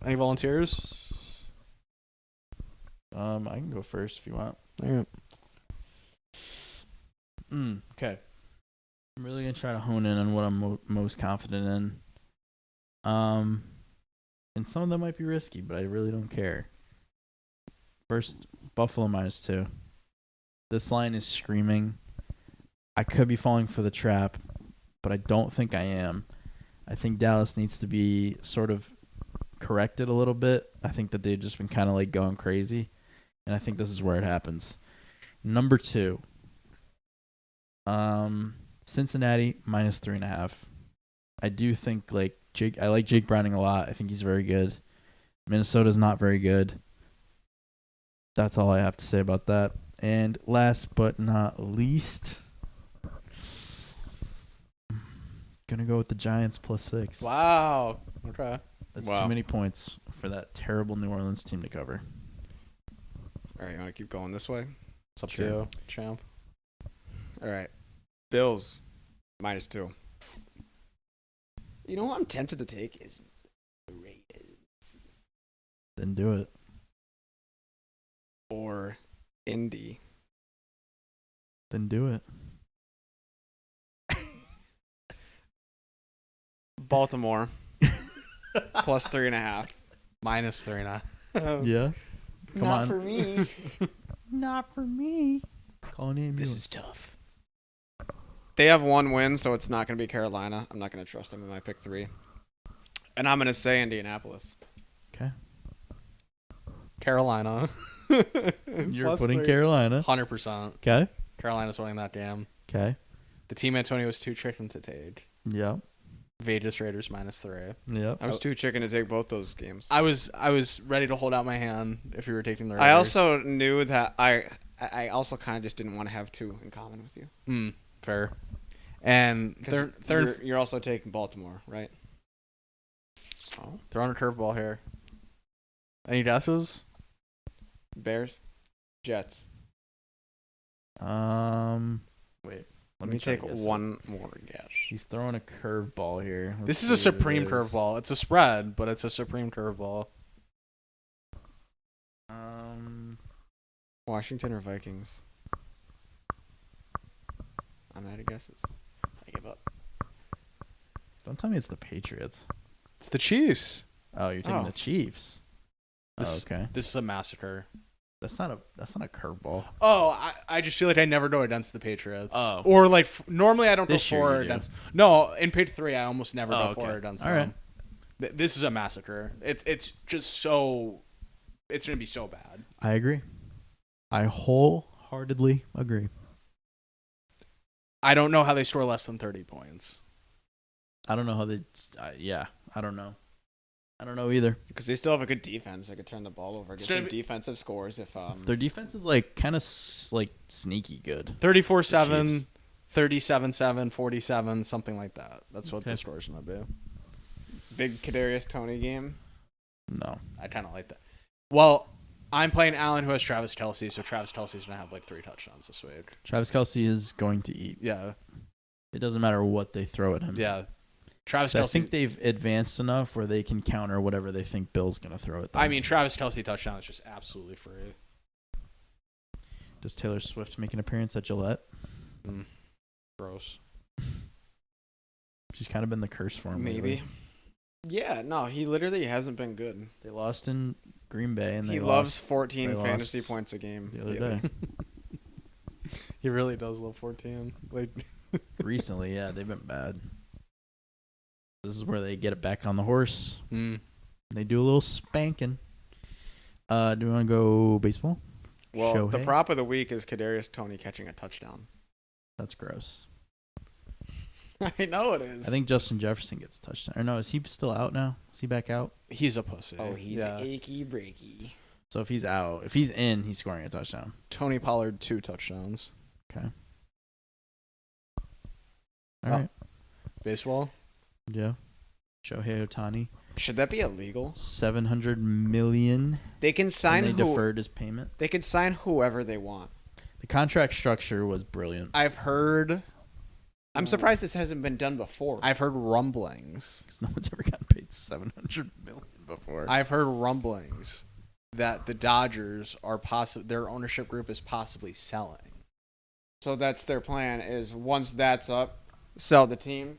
any volunteers? I can go first if you want. All right. Okay. I'm really going to try to hone in on what I'm most confident in. And some of them might be risky, but I really don't care. First, Buffalo -2. This line is screaming. I could be falling for the trap, but I don't think I am. I think Dallas needs to be sort of corrected a little bit. I think that they've just been kind of like going crazy, and I think this is where it happens. Number 2. Cincinnati -3.5. I do think like I like Jake Browning a lot. I think he's very good. Minnesota's not very good. That's all I have to say about that. And last but not least, gonna go with the Giants +6. Wow. Okay. That's Wow. too many points for that terrible New Orleans team to cover. All right, you want to keep going this way? It's up Sure. to you, champ. All right. Bills -2. You know what I'm tempted to take is the Raiders Then do it. or Indy. Then do it. Baltimore +3.5. -3.5. Yeah. Come on. for me. Not for me. Call an ambulance. This is tough. They have one win, so it's not going to be Carolina. I'm not going to trust them in my pick 3. And I'm going to say Indianapolis. Okay. Carolina. You're putting Carolina. 100%. Okay. Carolina's winning that game. Okay. The team Antonio was too chicken to take. Yep. Vegas Raiders -3. Yep. I was too chicken to take both those games. I was ready to hold out my hand if you were taking the Raiders. I also knew that I also kind of just didn't want to have 2 in common with you. Fair. And 'Cause third, you're also taking Baltimore, right? Oh, throwing a curveball here. Any guesses? Bears, Jets. Wait. Let me try take to guess one more guess. He's throwing a curveball here. Let's This is a see what it supreme is. curveball. It's a spread, but it's a supreme curveball. Washington or Vikings? I'm out of guesses. I give up. Don't tell me it's the Patriots. It's the Chiefs. Oh, you're taking Oh. the Chiefs. This, Okay. This is a massacre. That's not a curveball. Oh, I just feel like I never go against the Patriots. Oh. Or like normally I don't This go year for you or do. against. No, in page 3 I almost never Oh, go for okay. or against All them. right. This is a massacre. It's just so. It's gonna be so bad. I agree. I wholeheartedly agree. I don't know how they score less than 30 points. I don't know how they. Yeah, I don't know. I don't know either. Because they still have a good defense. They could turn the ball over. Get It's gonna some be- defensive scores if Their defense is like kind of like sneaky good. 34-7, Chiefs. 37-7, 47, something like that. That's what Okay. the score's gonna be. big Kadarius Toney game. No. I kind of like that. Well, I'm playing Allen, who has Travis Kelce, so Travis Kelce's gonna have like 3 touchdowns this week. Travis Kelce is going to eat. Yeah, It doesn't matter what they throw at him. yeah. Travis So I Kelce. think they've advanced enough where they can counter whatever they think Bill's going to throw at them. I mean, Travis Kelce touchdown is just absolutely free. Does Taylor Swift make an appearance at Gillette? Gross. She's kind of been the curse for him. Maybe. lately. Yeah, no, he literally hasn't been good. They lost in Green Bay, and He they loves lost 14 they fantasy lost points a game. the other lately. day. He really does love 14. Like, Recently, yeah, they've been bad. This is where they get it back on the horse. They do a little spanking. Do we want to go baseball? Well, the Shohei? prop of the week is Kadarius Toney catching a touchdown. That's gross. I know it is. I think Justin Jefferson gets a touchdown. Or no, is he still out now? Is he back out? he's a pussy. Oh, he's yeah. achy breaky. So if he's out, if he's in, he's scoring a touchdown. Tony Pollard 2 touchdowns. Okay. All Oh. right. Baseball. Yeah. Shohei Ohtani, Should that be illegal? $700 million. They can sign And they who deferred his payment. they could sign whoever they want. The contract structure was brilliant. I've heard I'm surprised this hasn't been done before. I've heard rumblings. Because no one's ever gotten paid $700 million before. I've heard rumblings that the Dodgers are their ownership group is possibly selling. So that's their plan is once that's up, sell the team.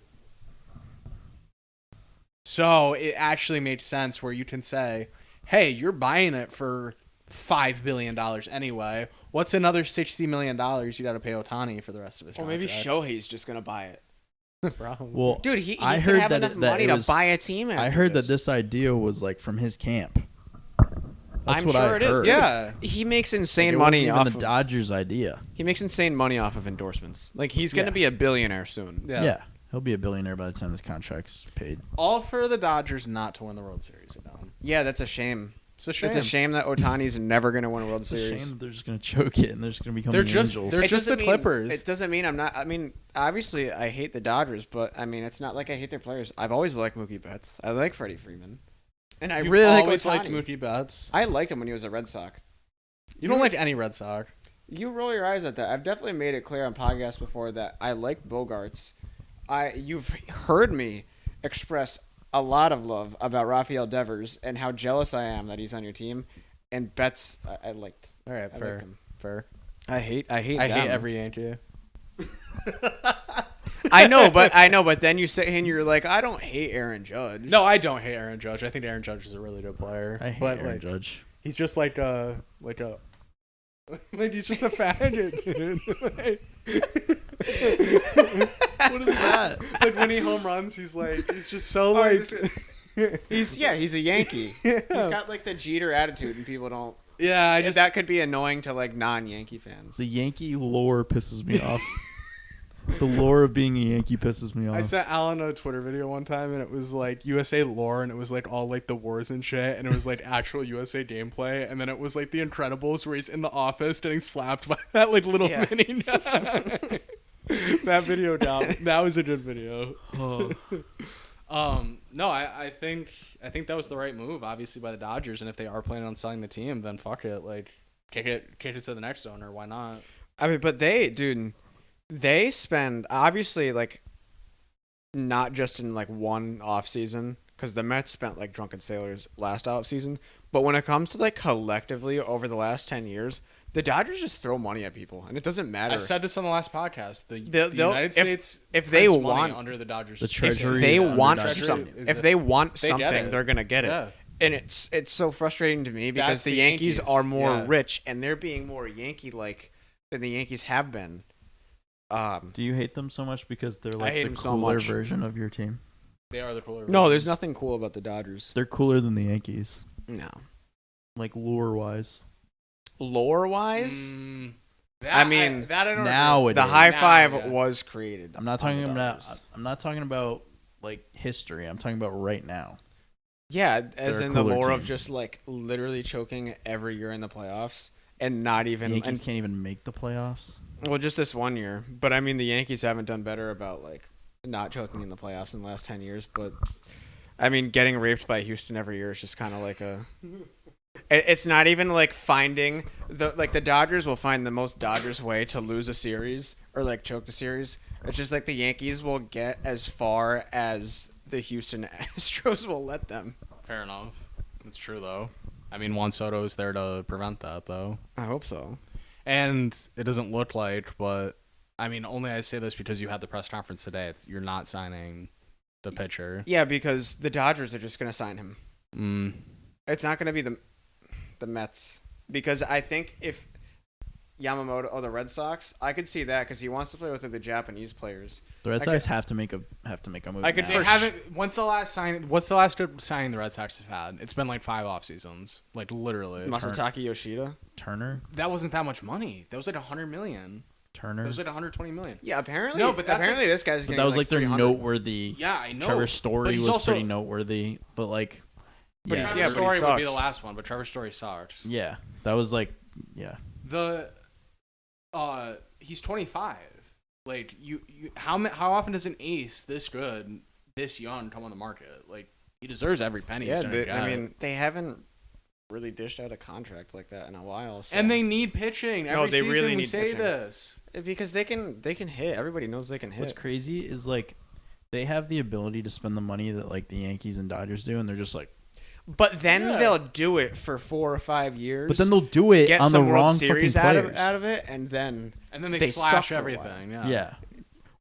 So it actually makes sense where you can say, hey, you're buying it for $5 billion anyway. What's another $60 million you got to pay Ohtani for the rest of his Or contract? maybe Shohei's just going to buy it. Probably. Well, Dude, he I can heard have that enough it- that money it to was- buy a team after I heard that this idea was like from his camp. That's I'm what sure I it is. heard. Yeah. He makes Like, insane it money wasn't off even the of, Dodgers' idea. he makes insane money off of endorsements. Like he's going to Yeah. be a billionaire soon. Yeah. He'll be a billionaire by the time his contract's paid. All for the Dodgers not to win the World Series. Yeah, that's a shame. It's a shame. It's a shame that Otani's never going to win a World It's a Series. shame that they're just going to choke it and they're just going to become They're the just- Angels. they're It just the doesn't mean- Clippers. It doesn't mean I'm not. I mean, obviously, I hate the Dodgers, but I mean, it's not like I hate their players. I've always liked Mookie Betts. I like Freddie Freeman, and I You've really like always liked Ohtani. Mookie Betts. I liked him when he was a Red Sox. You don't like any Red Sox. You roll your eyes at that. I've definitely made it clear on podcasts before that I like Bogarts. You've heard me express a lot of love about Rafael Devers and how jealous I am that he's on your team. And Betts, I liked. All right, I fair. liked him. Fair. I hate I hate them. every Yankee. I know, but then you say and you're like, I don't hate Aaron Judge. No, I don't hate Aaron Judge. I think Aaron Judge is a really good player. I hate but Aaron like, Judge. he's just like a like he's just a faggot, dude. What is that? Like when he home runs, he's just so like He's a Yankee. Yeah. He's got like the Jeter attitude, and people don't. yeah. I And just that could be annoying to like non-Yankee fans. The Yankee lore pisses me off. The lore of being a Yankee pisses me off. I sent Alan a Twitter video one time, and it was like USA lore, and it was like all like the wars and shit, and it was like actual USA gameplay, and then it was like The Incredibles where he's in the office getting slapped by that like little Yeah. mini. That video down. That was a good video. No, I think that was the right move, obviously, by the Dodgers. And if they are planning on selling the team, then fuck it. Like, kick it to the next owner. Why not? I mean, but they spend obviously like not just in like one off season, because the Mets spent like drunken sailors last off season. But when it comes to like collectively over the last 10 years, the Dodgers just throw money at people, and it doesn't matter. I said this on the last podcast. The They'll- United States, if they prints want- money under the Dodgers, The if Treasury they is under want Dodgers. some, Is if this- they want they get something, it. they're gonna get it. Yeah. And it's so frustrating to me because That's the the Yankees Yankees. are more Yeah. rich, and they're being more Yankee-like than the Yankees have been. Do you hate them so much because they're like hate the them so cooler much. version of your team? They are the cooler. No, there's nothing cool about the Dodgers. They're cooler than the Yankees, No. like lure-wise. Lore-wise, That, I mean, that I don't now agree. the it is. high Now, five yeah. was created. I'm not on talking the about. Dodgers. I'm not talking about like history. I'm talking about right now. Yeah, as They're a in the cooler lore of team. just like literally choking every year in the playoffs and not even. The Yankees And, can't even make the playoffs. well, just this one year. But I mean, the Yankees haven't done better about like not choking in the playoffs in the last 10 years. But I mean, getting raped by Houston every year is just kind of like a. It's not even like finding the Dodgers will find the most Dodgers way to lose a series or like choke the series. It's just like the Yankees will get as far as the Houston Astros will let them. Fair enough. It's true though. I mean, Juan Soto is there to prevent that though, I hope so. and it doesn't look like. But I mean, only I say this because you had the press conference today. You're not signing the pitcher. Yeah, because the Dodgers are just going to sign him. Mm. It's not going to be the Mets, because I think if Yamamoto or the Red Sox, I could see that because he wants to play with the Japanese players. The Red I Sox could- have to make a move. I could now. They for haven't. What's the last good signing the Red Sox have had? It's been like 5 off seasons. Like literally. Masataka Yoshida. Turner. That wasn't that much money. That was like $100 million. Turner. That was like $120 million. Yeah, apparently. No, but that's apparently this guy's But getting that was like their 300. noteworthy. Yeah, I know. Trevor But Story he's was also- pretty noteworthy, but like, But yeah, Trevor Yeah, but he Story would be the sucks. last one, but Trevor Story sucks. yeah, that was like, yeah. He's 25. Like how often does an ace this good, this young come on the market? Like he deserves every penny. Yeah, he's gonna I get. mean, they haven't really dished out a contract like that in a while. So. And they need pitching. Every they season really we need say pitching. this. because they can hit. Everybody knows they can hit. What's crazy is like, they have the ability to spend the money that like the Yankees and Dodgers do, and they're just like, But then Yeah. they'll do it for 4 or 5 years. but then they'll do it get on the some World wrong Series fucking out players. of it, and then And then they They slash suck for a everything. Yeah.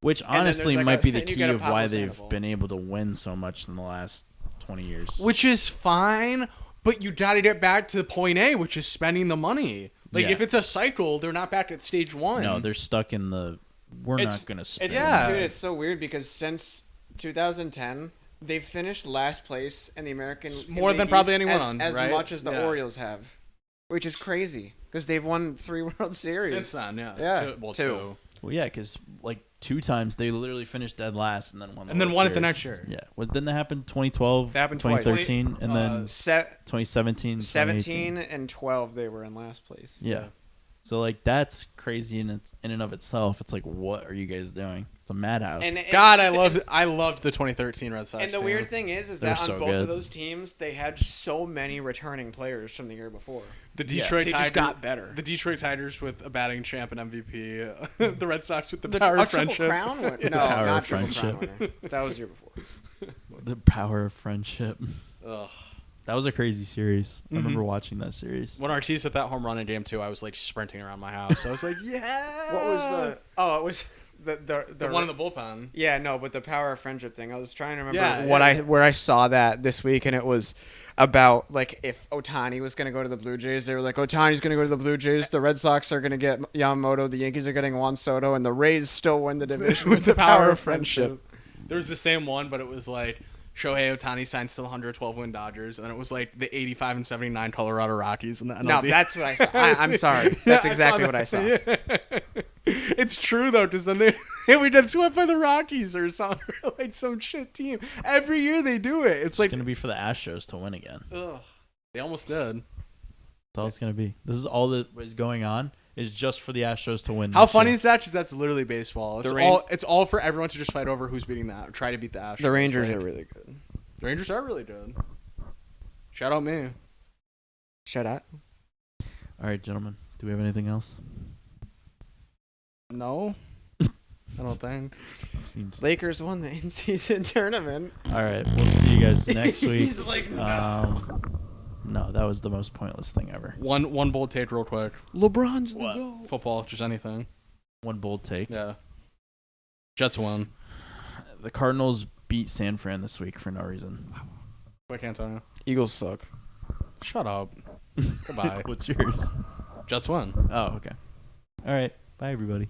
Which then there's honestly like might be the then you key get a of Pablo why they've Sandoval. been able to win so much in the last 20 years. Which is fine, but you got to get back to point A, which is spending the money. Like Yeah. if it's a cycle, they're not back at stage 1. No, they're stuck in the, we're It's- not going to spend. Yeah. dude, it's so weird because since 2010, they've finished last place in the American More in the than probably East anyone, as right? much as the Yeah. Orioles have, which is crazy because they've won 3 World Series. Since then, yeah. Yeah, two. Two. Well, yeah, because like 2 times they literally finished dead last and then won the And then World won it the Series. next year. Yeah. Well, didn't that happen 2012, That happened twice. 2013, and then Se- 2017, 17 2018? and 12, they were in last place. Yeah. So like that's crazy in and of itself. It's like, what are you guys doing? It's a madhouse. And God, I loved the 2013 Red Sox. And the team. weird thing is They're that on so both of good. those teams, they had so many returning players from the year before. The Yeah. Detroit They Tigers just got better. The Detroit Tigers with a batting champ and MVP. The Red Sox with the The power a of friendship. Triple Crown winner. The No, power not of Triple Crown friendship. winner. That was the year before. The power of friendship. Ugh. That was a crazy series. I Mhm. remember watching that series. When Ortiz hit that home run in Game 2, I was like sprinting around my house. I was like, yeah. What was the? Oh, it was the one in the bullpen? Yeah, no, but the power of friendship thing. I was trying to remember Yeah, where I saw that this week, and it was about like if Ohtani was going to go to the Blue Jays. They were like, Ohtani's going to go to the Blue Jays. The Red Sox are going to get Yamamoto. The Yankees are getting Juan Soto, and the Rays still win the division with the power of friendship. There was the same one, but it was like Shohei Ohtani signs to the 112 win Dodgers, and then it was like the 85 and 79 Colorado Rockies. And No, that's what I saw. I'm sorry. That's exactly what I saw. Yeah. It's true though, because then we get swept by the Rockies or some like some shit team. Every year they do it. It's It's like, going to be for the Astros to win again. ugh, they almost did. That's all it's going to be. This is all that was going on is just for the Astros to win. How this funny year. is that? Because that's literally baseball. It's The it's all for everyone to just fight over who's beating that. Try to beat the Astros. The Rangers Like, are really good. The Rangers are really good. Shout out me. Shut up. All right, gentlemen. Do we have anything else? No, I don't think. Seems... Lakers won the in-season tournament. All right, we'll see you guys next week. He's like, no. No, that was the most pointless thing ever. One bold take real quick. LeBron's the What? GOAT. Football, just anything. One bold take. Yeah. Jets win. The Cardinals beat San Fran this week for no reason. Quick, Antonio. Eagles suck. Shut up. Goodbye. What's yours? Jets win. Oh, okay. All right. Bye, everybody.